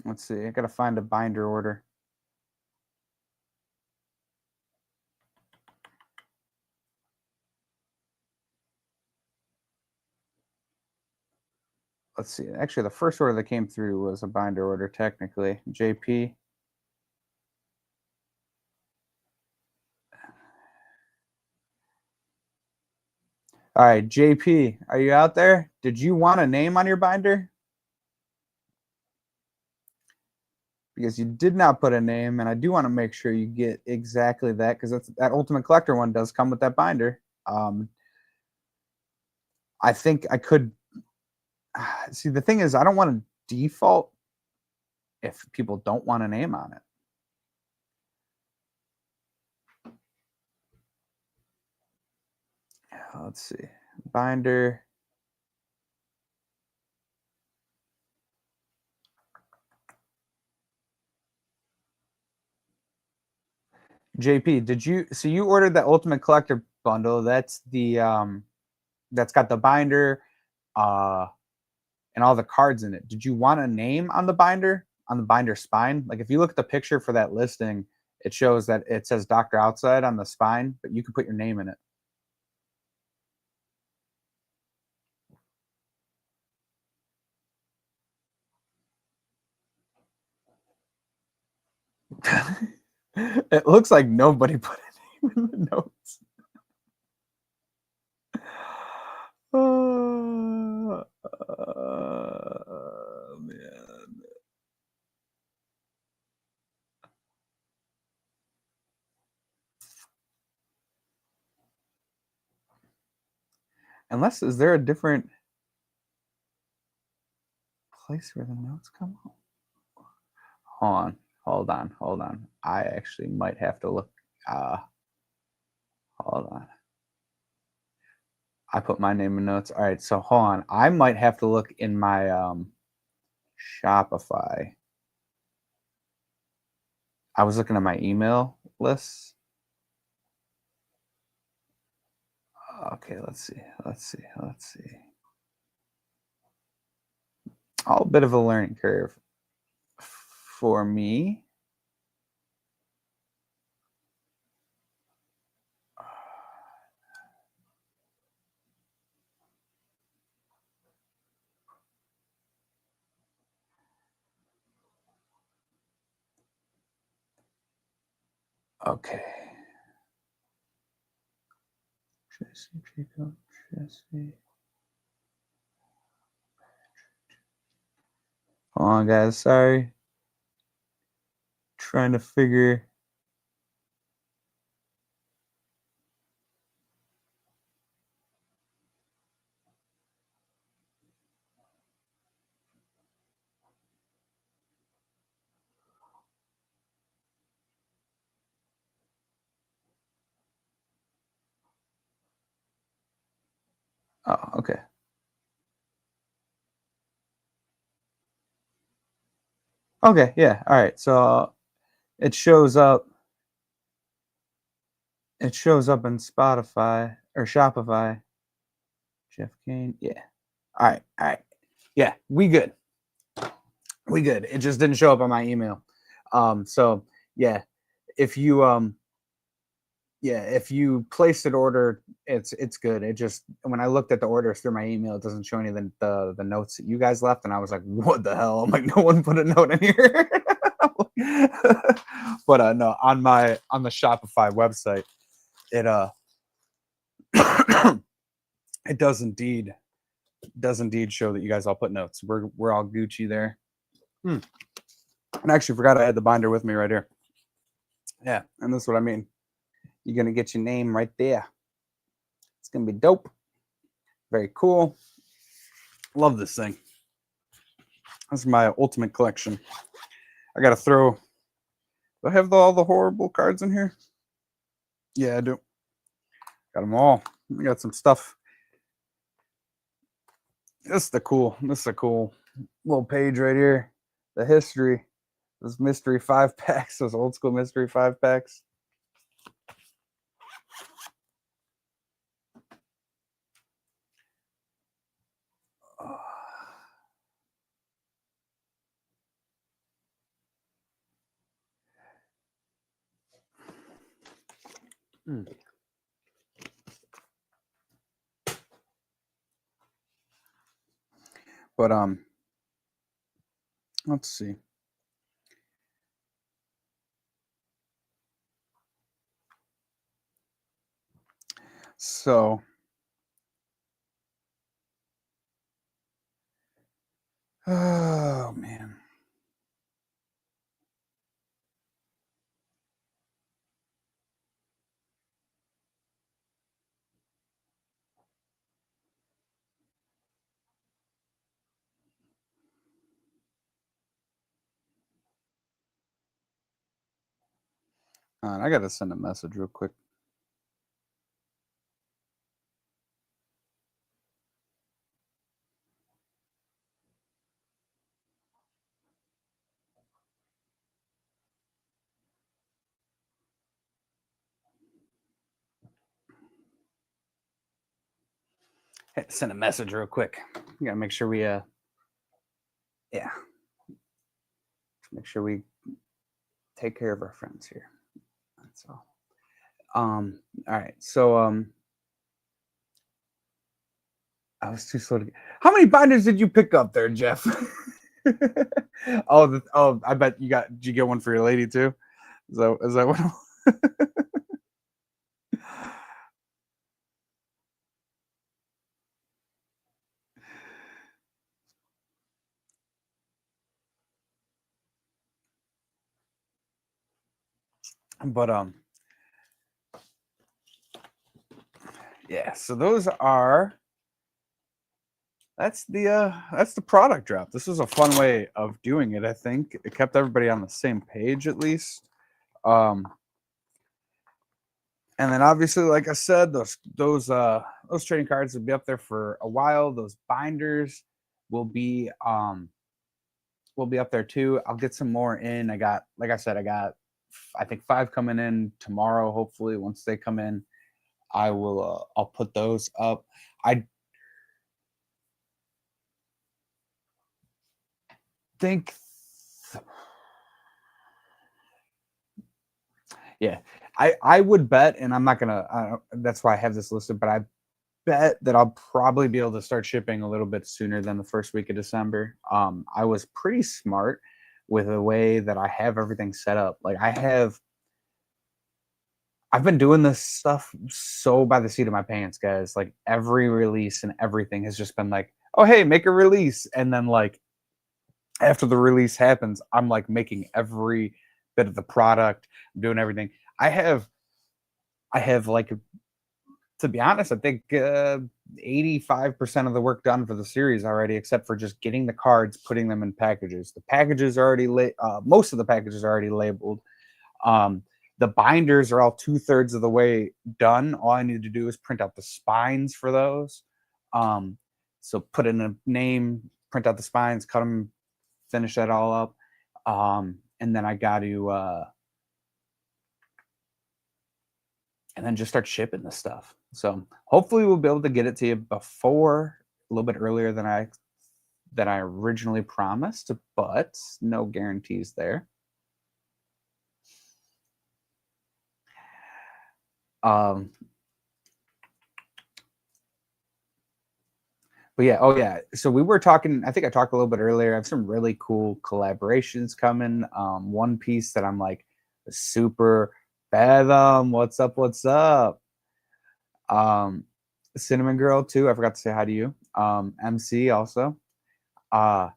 Let's see. I got to find a binder order. Let's see. Actually, the first order that came through was a binder order, technically. JP. All right, JP, are you out there? Did you want a name on your binder? Because you did not put a name, and I do want to make sure you get exactly that, because that Ultimate Collector one does come with that binder. I think I could see. The thing is, I don't want to default if people don't want a name on it. Let's see, binder. JP, did you ordered that Ultimate Collector bundle? That's the that's got the binder and all the cards in it. Did you want a name on the binder spine? Like if you look at the picture for that listing, it shows that it says Dr. Outside on the spine, but you can put your name in it. It looks like nobody put a name in the notes. Oh, man. Unless, is there a different place where the notes come out? Hold on. I actually might have to look. Hold on. I put my name in notes. All right, so hold on. I might have to look in my Shopify. I was looking at my email lists. Okay, let's see. A bit of a learning curve for me. Okay. Jesse, Jacob, Jesse. Hold on, guys. Sorry. Trying to figure. Oh, okay. Okay, yeah. All right. So it shows up. It shows up in Spotify or Shopify. Jeff Kane. Yeah. All right. All right. Yeah, we good. We good. It just didn't show up on my email. So yeah, if you if you placed an order, it's good. It just when I looked at the orders through my email, it doesn't show any of the notes that you guys left, and I was like, what the hell? I'm like, no one put a note in here. But no, on the Shopify website, it it does indeed show that you guys all put notes. We're all Gucci there. And I actually forgot I had the binder with me right here. Yeah, and that's what I mean. You're gonna get your name right there. It's gonna be dope. Very cool. Love this thing. This is my ultimate collection. I gotta throw. Do I have all the horrible cards in here? Yeah, I do. Got them all. I got some stuff. This is a cool little page right here. The history. Those mystery 5-packs, those old school mystery 5-packs. But let's see. So oh man. I gotta send a message real quick. Send a message real quick. We gotta make sure we yeah. Make sure we take care of our friends here. That's all. All right. So I was too slow to get. How many binders did you pick up there, Jeff? I bet did you get one for your lady too? Is that what but yeah, so that's the product drop. This was a fun way of doing it. I think it kept everybody on the same page at least. And then obviously, like I said, those trading cards will be up there for a while. Those binders will be up there too. I'll get some more in. Like I said, I think 5 coming in tomorrow. Hopefully, once they come in, I'll put those up. I think yeah, I would bet, and I'm not gonna. That's why I have this listed, but I bet that I'll probably be able to start shipping a little bit sooner than the first week of December. I was pretty smart with the way that I have everything set up. Like I have I've been doing this stuff so by the seat of my pants, guys. Like every release and everything has just been like, oh hey, make a release. And then like after the release happens, I'm like making every bit of the product, I'm doing everything. I have like, to be honest, I think 85% of the work done for the series already, except for just getting the cards, putting them in packages. The packages are already most of the packages are already labeled. Um, the binders are all 2/3 of the way done. All I need to do is print out the spines for those. Um, so put in a name, print out the spines, cut them, finish that all up. And then I got to, and then just start shipping the stuff. So hopefully we'll be able to get it to you before, a little bit earlier than I originally promised, but no guarantees there. But yeah, oh yeah. So we were talking, I think I talked a little bit earlier. I have some really cool collaborations coming. One piece that I'm like super fathom. What's up? What's up? Um, Cinnamon Girl too. I forgot to say hi to you. MC also. Uh,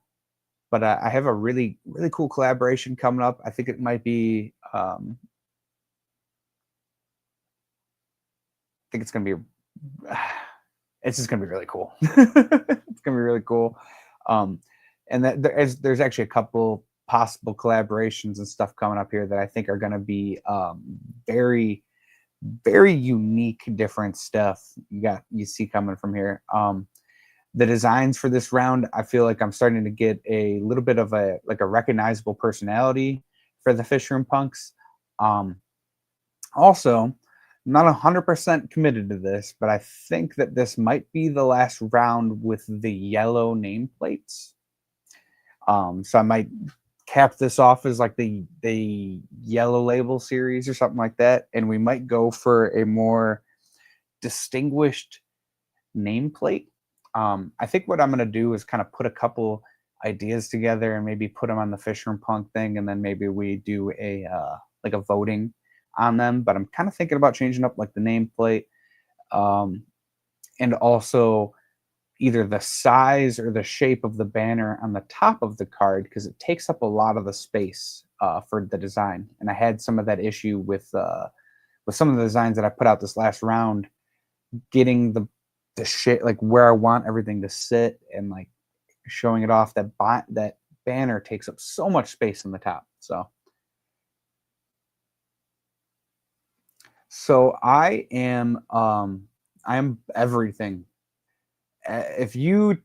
but I have a really, really cool collaboration coming up. I think it might be, I think it's gonna be it's just gonna be really cool. It's gonna be really cool. Um, and that there's actually a couple possible collaborations and stuff coming up here that I think are gonna be very, very unique, different stuff you see coming from here. The designs for this round, I feel like I'm starting to get a little bit of a recognizable personality for the Fishroom Punks. Also, not 100% committed to this, but I think that this might be the last round with the yellow nameplates. So I might cap this off as like the yellow label series or something like that, and we might go for a more distinguished nameplate. I think what I'm going to do is kind of put a couple ideas together and maybe put them on the Fisher and Punk thing, and then maybe we do a like a voting on them. But I'm kind of thinking about changing up like the nameplate, and also either the size or the shape of the banner on the top of the card, because it takes up a lot of the space for the design. And I had some of that issue with some of the designs that I put out this last round, getting the shit like where I want everything to sit and like showing it off. That banner takes up so much space on the top. So I am everything. If you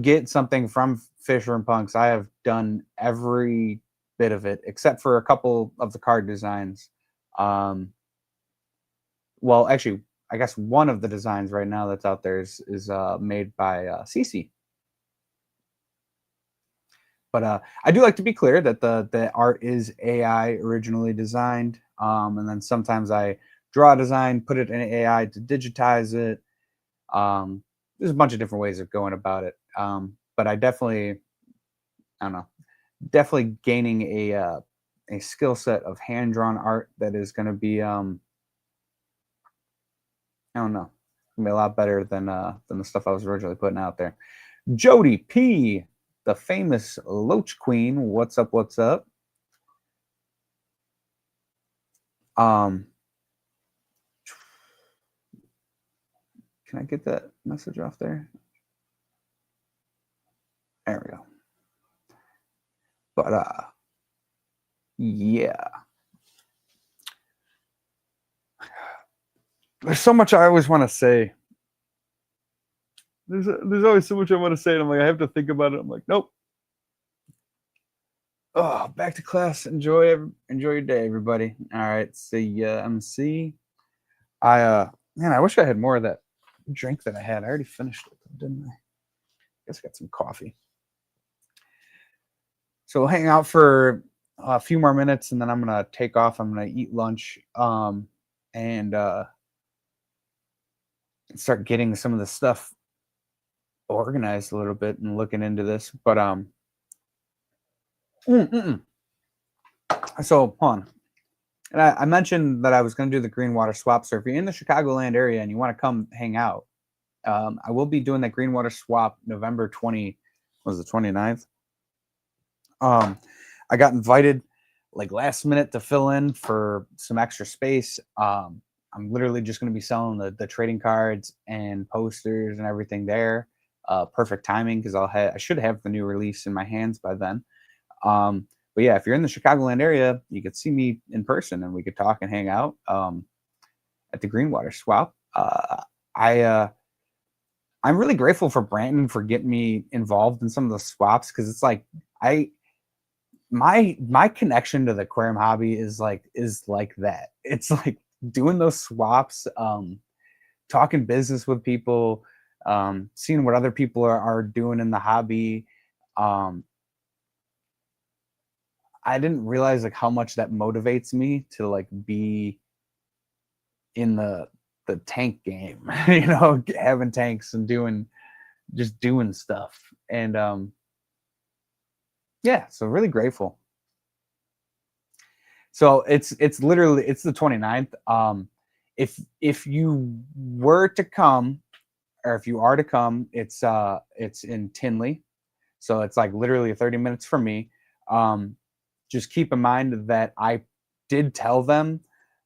get something from Fisher and Punks, I have done every bit of it except for a couple of the card designs. Well, actually, I guess one of the designs right now that's out there is made by Cece. But I do like to be clear that the art is AI originally designed, and then sometimes I draw a design, put it in AI to digitize it. There's a bunch of different ways of going about it, but I definitely, I don't know, definitely gaining a skill set of hand drawn art that is going to be I don't know, gonna be a lot better than the stuff I was originally putting out there. Jody P, the famous Loach Queen. What's up? What's up? Can I get that message off there? There we go. But yeah. There's so much I always want to say. There's always so much I want to say, and I'm like, I have to think about it. I'm like, nope. Oh, back to class. Enjoy your day, everybody. All right, see ya, MC. Man, I wish I had more of that drink that I had. I already finished it, didn't I? Guess I got some coffee. So we'll hang out for a few more minutes, and then I'm gonna take off. I'm gonna eat lunch, and start getting some of the stuff organized a little bit and looking into this. But so hold on. And I mentioned that I was going to do the green water swap. So if you're in the Chicagoland area and you want to come hang out, I will be doing that green water swap November 20, was it 29th? I got invited like last minute to fill in for some extra space. I'm literally just going to be selling the trading cards and posters and everything there. Perfect timing because I should have the new release in my hands by then. But yeah, if you're in the Chicagoland area, you could see me in person and we could talk and hang out at the Greenwater Swap. I I'm really grateful for Brandon for getting me involved in some of the swaps because it's like I my connection to the aquarium hobby is like that. It's like doing those swaps, talking business with people, seeing what other people are doing in the hobby. Um, I didn't realize like how much that motivates me to like be in the tank game, having tanks and doing stuff. And yeah, so really grateful. So it's literally it's the 29th. If you were to come or if you are to come, it's in Tinley. So it's like literally 30 minutes from me. Just keep in mind that I did tell them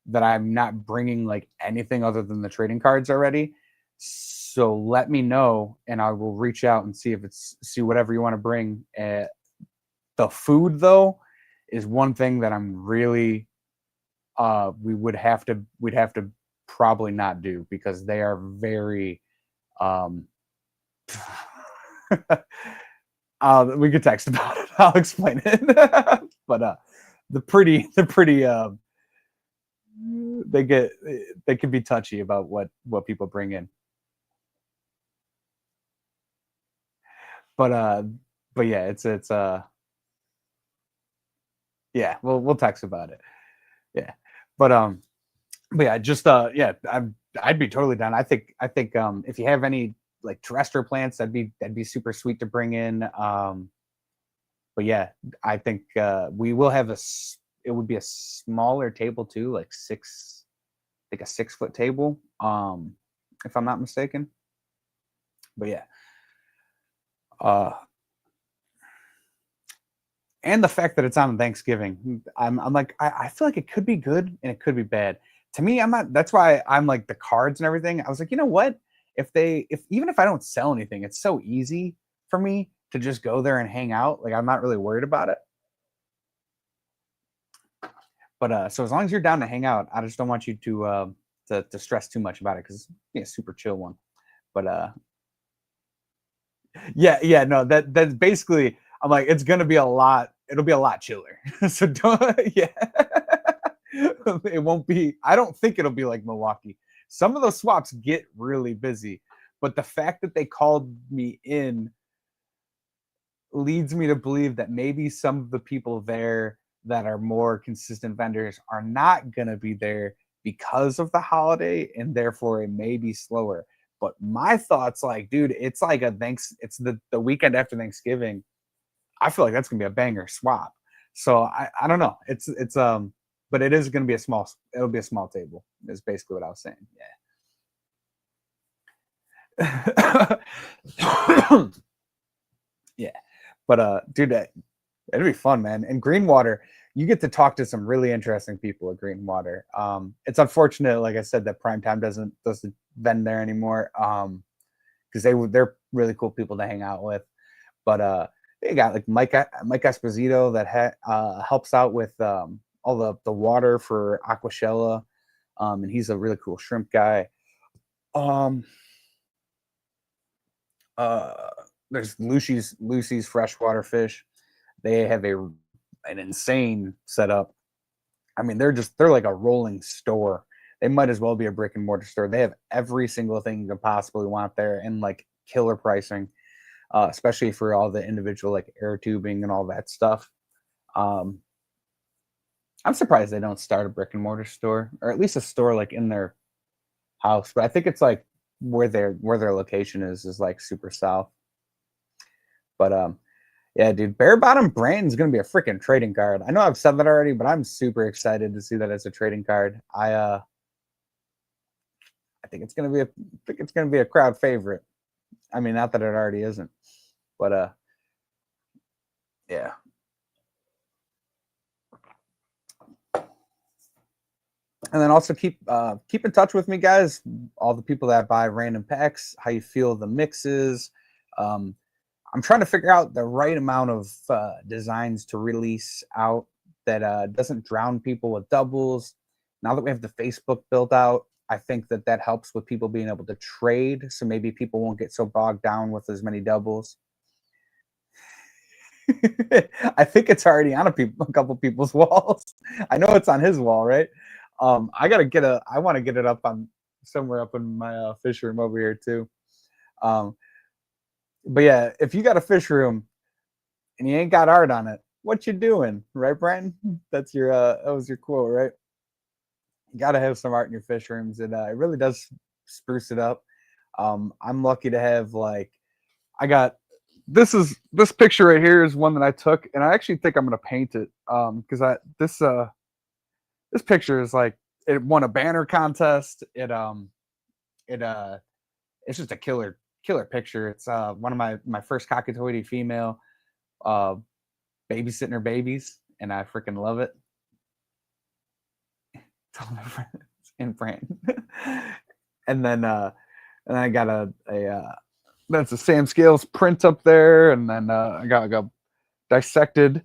that I'm not bringing like anything other than the trading cards already. So let me know and I will reach out and see whatever you want to bring. The food though is one thing that I'm really we'd have to probably not do because they are very um we could text about it. I'll explain it. But the pretty they get they can be touchy about what people bring in. But but yeah, it's yeah, we'll text about it. Yeah. But but yeah, just yeah, I'd be totally down. I think if you have any like terrestrial plants, that'd be super sweet to bring in. But yeah, I think we will have it would be a smaller table too, like a 6 foot table, if I'm not mistaken. But yeah, uh, and the fact that it's on Thanksgiving, I'm like I feel like it could be good and it could be bad. To me, I'm not. That's why I'm like the cards and everything. I was like, you know what? If even if I don't sell anything, it's so easy for me to just go there and hang out. Like I'm not really worried about it. But so as long as you're down to hang out, I just don't want you to stress too much about it because it's a super chill one. But yeah, no, that's basically I'm like it's gonna be a lot. It'll be a lot chiller. So don't yeah. It won't be. I don't think it'll be like Milwaukee. Some of those swaps get really busy, but the fact that they called me in leads me to believe that maybe some of the people there that are more consistent vendors are not going to be there because of the holiday and therefore it may be slower. But my thoughts like, dude, it's like it's the weekend after Thanksgiving. I feel like that's going to be a banger swap. So I don't know. It's but it is going to be it'll be a small table is basically what I was saying. Yeah. Yeah. But dude, it'd be fun, man. And Greenwater, you get to talk to some really interesting people at Greenwater. It's unfortunate, like I said, that Primetime doesn't vend there anymore. Because they're really cool people to hang out with. But they got like Mike Esposito that helps out with all the water for Aquashella, and he's a really cool shrimp guy. Um, uh, there's Lucy's freshwater fish. They have an insane setup. I mean, they're like a rolling store. They might as well be a brick and mortar store. They have every single thing you could possibly want there and like killer pricing, especially for all the individual like air tubing and all that stuff. Um, I'm surprised they don't start a brick and mortar store or at least a store like in their house. But I think it's like where their location is like super south. But Yeah, dude, Bare Bottom Brand is gonna be a freaking trading card. I know I've said that already, but I'm super excited to see that as a trading card. I think it's gonna be a crowd favorite. I mean, not that it already isn't, but yeah. And then also keep in touch with me, guys. All the people that buy random packs, how you feel the mixes. Um, I'm trying to figure out the right amount of designs to release out that doesn't drown people with doubles. Now that we have the Facebook built out, I think that that helps with people being able to trade. So maybe people won't get so bogged down with as many doubles. I think it's already on a couple people's walls. I know it's on his wall, right? I want to get it up on somewhere up in my fish room over here too. Um, but yeah, if you got a fish room and you ain't got art on it, what you doing, right, Brandon? That was your quote, right? You got to have some art in your fish rooms, and it really does spruce it up. I'm lucky to have like I got this picture right here is one that I took, and I actually think I'm gonna paint it because I this picture is like it won a banner contest. It's just a killer picture. It's one of my first cockatoity female uh babysitting her babies, and I freaking love it. Tell my friends in Brand. and then I got a that's a Sam Scales print up there, and then I got dissected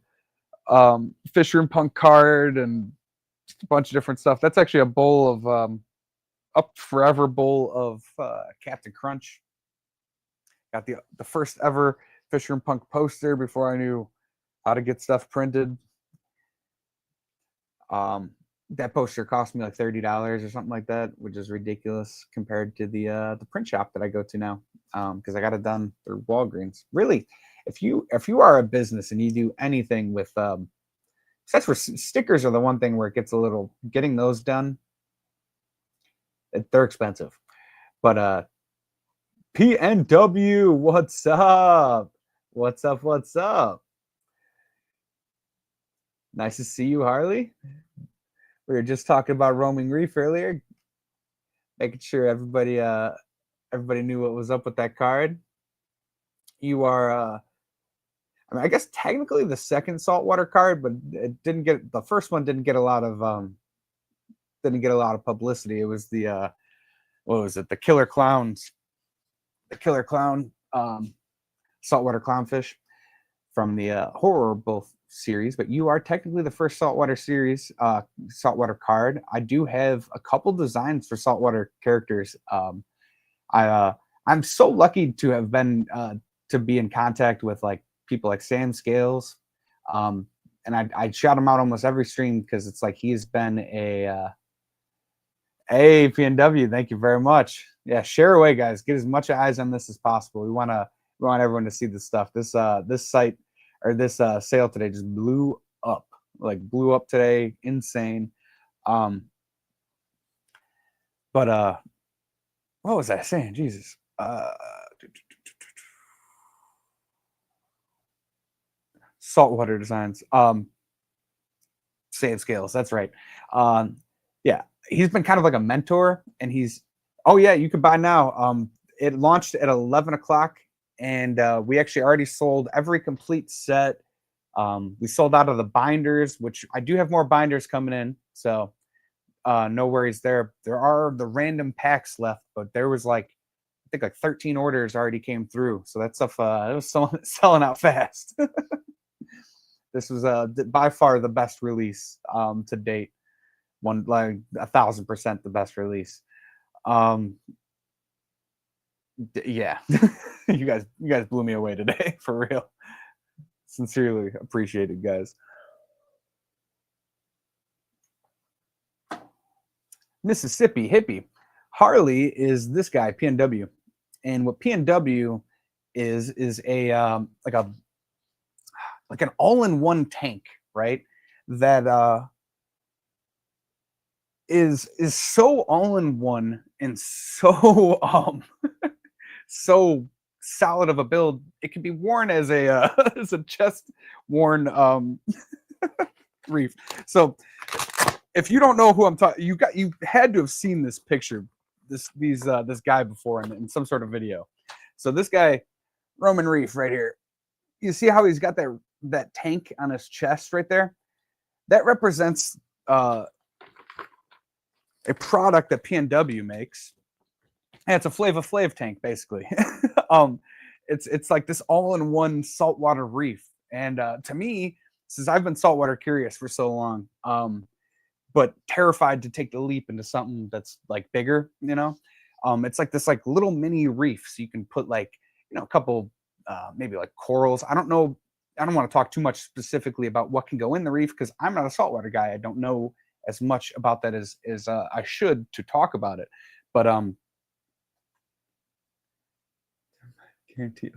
fish room punk card and just a bunch of different stuff. That's actually a bowl of up forever bowl of Captain Crunch. Got the first ever fish room punk poster before I knew how to get stuff printed. That poster cost me like $30 or something like that, which is ridiculous compared to the print shop that I go to now, because I got it done through Walgreens. Really, if you are a business and you do anything with that's where stickers are the one thing where it gets a little getting those done. They're expensive, but PNW, what's up? What's up? What's up? Nice to see you, Harley. We were just talking about Roaming Reef earlier, making sure everybody knew what was up with that card. You are I mean, I guess technically the second saltwater card, but it didn't get the first one didn't get a lot of publicity. It was the what was it? The Killer Clowns, the Killer Clown saltwater clownfish from the Horror Both series. But you are technically the first saltwater series saltwater card. I do have a couple designs for saltwater characters. I'm so lucky to have been to be in contact with like people like Sam Scales, and I shout him out almost every stream because it's like he's been a hey PNW, thank you very much. Yeah, share away, guys. Get as much eyes on this as possible. We want everyone to see this stuff. This site or this sale today just blew up, today, insane. But what was I saying? Jesus. Saltwater designs. Sam Scales, that's right. Yeah, he's been kind of like a mentor, and oh yeah, you can buy now. It launched at 11 o'clock, and we actually already sold every complete set. We sold out of the binders, which I do have more binders coming in, so no worries there. There are the random packs left, but there was I think like 13 orders already came through, so that stuff it was selling out fast. This was by far the best release to date. One like 1,000% the best release. Yeah, you guys blew me away today for real. Sincerely appreciated, guys. Mississippi hippie. Harley is this guy PNW, and what PNW is a like an all-in-one tank, right? That is so all-in-one and so so solid of a build, it can be worn as a as a chest worn reef. So if you don't know who I'm talking, you had to have seen this picture, this guy before in some sort of video. So this guy, Roman Reef, right here. You see how he's got that tank on his chest right there? That represents a product that PNW makes. And it's a Flava Flav tank, basically. It's like this all-in-one saltwater reef. And to me, since I've been saltwater curious for so long, but terrified to take the leap into something that's like bigger, it's like this like little mini reef. So you can put like, a couple maybe like corals. I don't know. I don't want to talk too much specifically about what can go in the reef because I'm not a saltwater guy. I don't know as much about that as I should to talk about it. But guarantee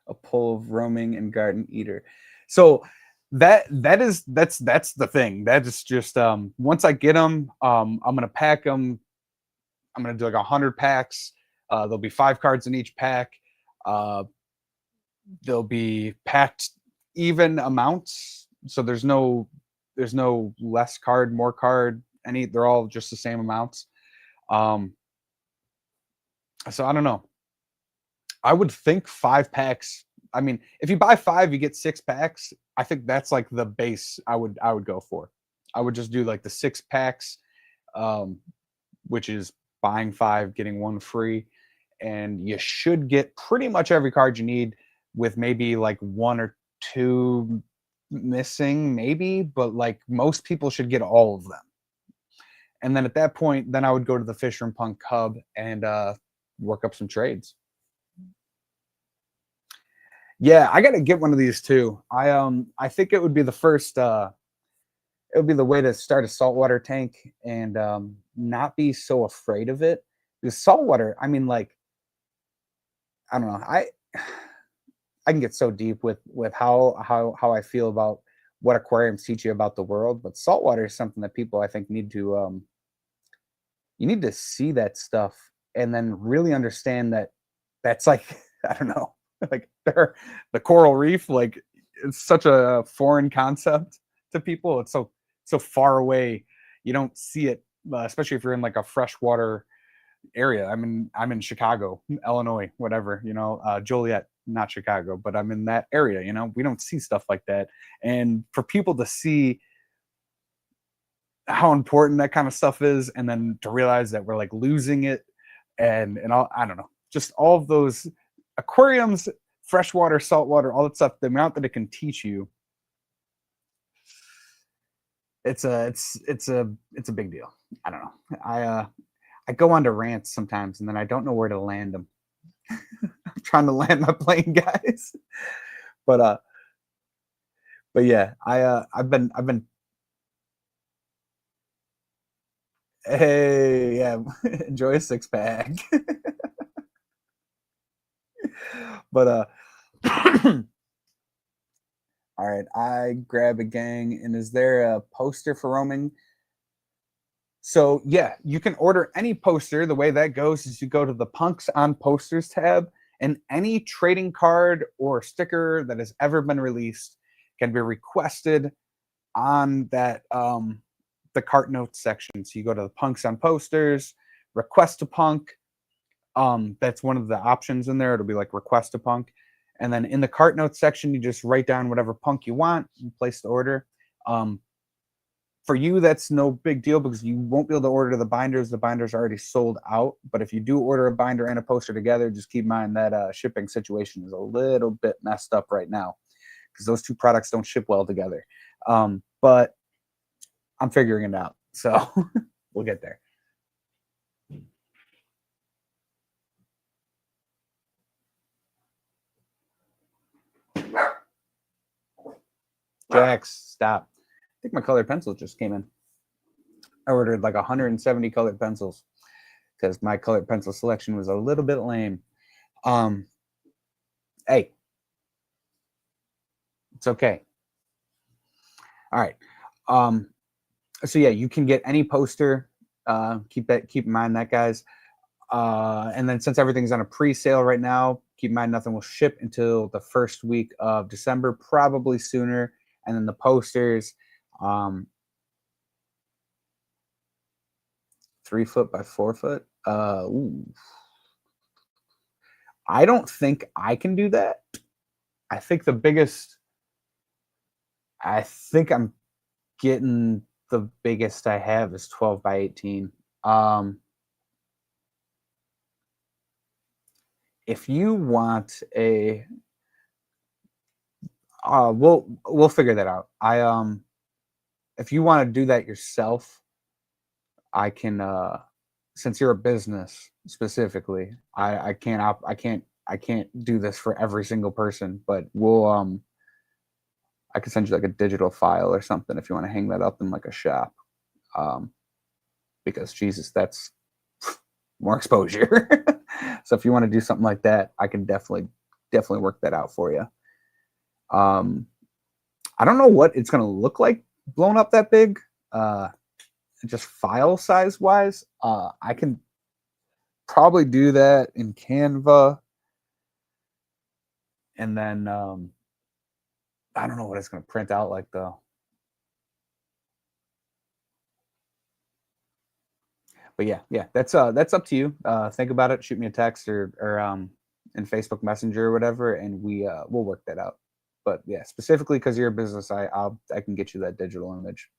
a pull of roaming and garden eater. So that's the thing. That is just once I get them, I'm gonna pack them. I'm gonna do like 100 packs. There'll be 5 cards in each pack. They'll be packed even amounts, so there's no less card, more card. They're all just the same amounts. So I don't know. I would think 5 packs. I mean, if you buy 5, you get 6 packs. I think that's like the base I would go for. I would just do like the 6 packs, which is buying 5, getting 1 free, and you should get pretty much every card you need, with maybe like 1 or 2 missing, maybe, but like most people should get all of them. And then at that point, then I would go to the Fisher and Punk Hub and work up some trades. Yeah, I got to get one of these too. I think it would be the first. It would be the way to start a saltwater tank and not be so afraid of it. Because saltwater, I mean, like, I don't know. I can get so deep with how I feel about what aquariums teach you about the world, but saltwater is something that people I think need to you need to see that stuff and then really understand that that's like I don't know, like the coral reef, like it's such a foreign concept to people. It's so far away. You don't see it, especially if you're in like a freshwater area. I'm in Chicago, Illinois, whatever, Joliet, not Chicago, but I'm in that area. We don't see stuff like that, and for people to see how important that kind of stuff is, and then to realize that we're like losing it, and all, I don't know, just all of those aquariums, freshwater, saltwater, all that stuff, the amount that it can teach you, it's a big deal. I don't know. I go on to rants sometimes, and then I don't know where to land them. I'm trying to land my plane, guys. But yeah, I've been. Hey, yeah, enjoy a 6-pack. But all right, I grab a gang, and is there a poster for roaming? So yeah, you can order any poster. The way that goes is you go to the Punks on Posters tab, and any trading card or sticker that has ever been released can be requested on that the cart notes section. So you go to the Punks on Posters, request a punk. That's one of the options in there. It'll be like request a punk. And then in the cart notes section, you just write down whatever punk you want and place the order. For you, that's no big deal because you won't be able to order the binders. The binders are already sold out. But if you do order a binder and a poster together, just keep in mind that shipping situation is a little bit messed up right now because those two products don't ship well together. But I'm figuring it out. So we'll get there. Jax, stop. I think my colored pencil just came in. I ordered like 170 colored pencils because my colored pencil selection was a little bit lame. Hey, it's okay. All right. So yeah, you can get any poster. Keep in mind that, guys. And then since everything's on a pre-sale right now, keep in mind nothing will ship until the first week of December, probably sooner. And then the posters, 3 foot by 4 foot. Ooh. I don't think I can do that. I think the biggest, I think I'm getting the biggest I have is 12 by 18. If you want a, we'll figure that out. If you want to do that yourself, I can. Since you're a business specifically, I can't do this for every single person. But I can send you like a digital file or something if you want to hang that up in like a shop. Because Jesus, that's more exposure. So if you want to do something like that, I can definitely work that out for you. I don't know what it's going to look like blown up that big. Just file size wise, I can probably do that in Canva. And then I don't know what it's going to print out like though. But yeah, that's up to you. Think about it. Shoot me a text or in Facebook Messenger or whatever, and we'll work that out. But yeah, specifically because you're a business, I can get you that digital image.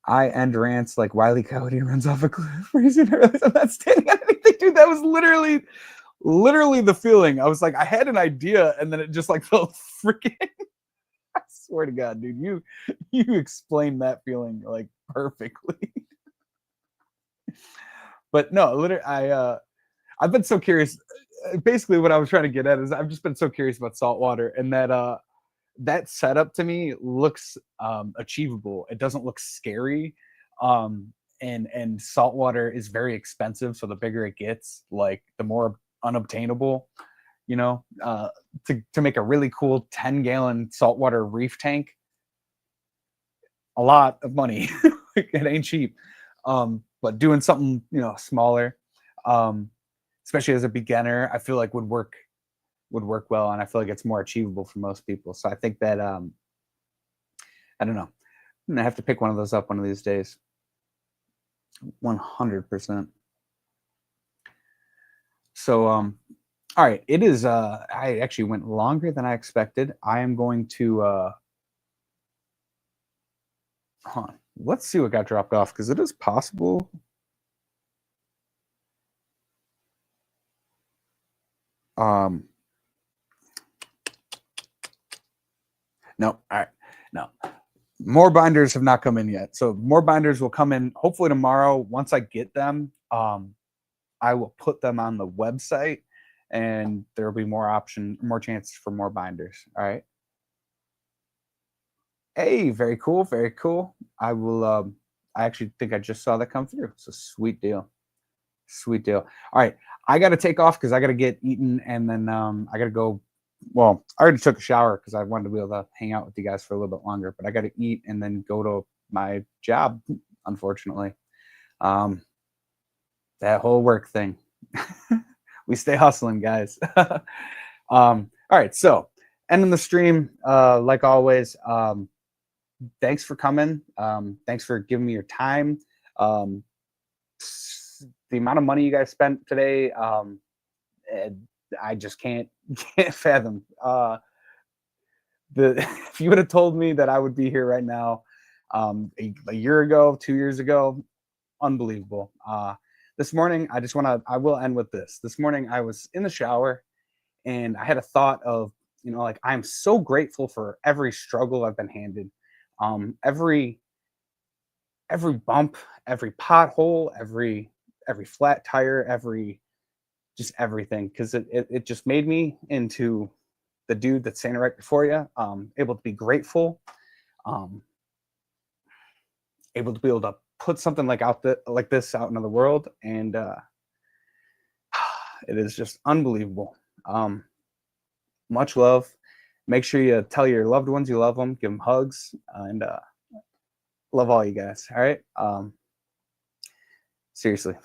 I end rants like Wile E. Coyote runs off a cliff. Reason I realize I'm not standing on anything, dude. That was literally the feeling. I was like, I had an idea, and then it just like felt freaking. I swear to God, dude, you explained that feeling like perfectly. But no, literally, I've been so curious. Basically, what I was trying to get at is I've just been so curious about saltwater, and that setup to me looks achievable. It doesn't look scary. And saltwater is very expensive, so the bigger it gets, like the more unobtainable, to make a really cool 10-gallon saltwater reef tank, a lot of money. It ain't cheap. But doing something, smaller, especially as a beginner, I feel like would work well, and I feel like it's more achievable for most people. So I think that I don't know. I'm gonna have to pick one of those up one of these days. 100%. So all right, it is I actually went longer than I expected. I am going to let's see what got dropped off, because it is possible. No, all right, no. More binders have not come in yet. So more binders will come in hopefully tomorrow. Once I get them, I will put them on the website, and there will be more chances for more binders. All right. Hey, very cool, very cool. I will. I actually think I just saw that come through. So sweet deal, sweet deal. All right, I got to take off because I got to get eaten, and then I got to go. Well, I already took a shower because I wanted to be able to hang out with you guys for a little bit longer. But I got to eat and then go to my job. Unfortunately, that whole work thing. We stay hustling, guys. All right, so ending the stream, like always. Thanks for coming. Thanks for giving me your time. The amount of money you guys spent today, I just can't fathom. If you would have told me that I would be here right now, a year ago, 2 years ago, unbelievable. This morning, I will end with this. This morning, I was in the shower, and I had a thought of, like, I'm so grateful for every struggle I've been handed. Every bump, every pothole, every flat tire, just everything, because it just made me into the dude that's standing right before you. Able to be grateful, able to put something like this out into the world, and it is just unbelievable. Much love. Make sure you tell your loved ones you love them, give them hugs, and love all you guys. All right. Seriously.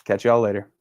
Catch y'all later.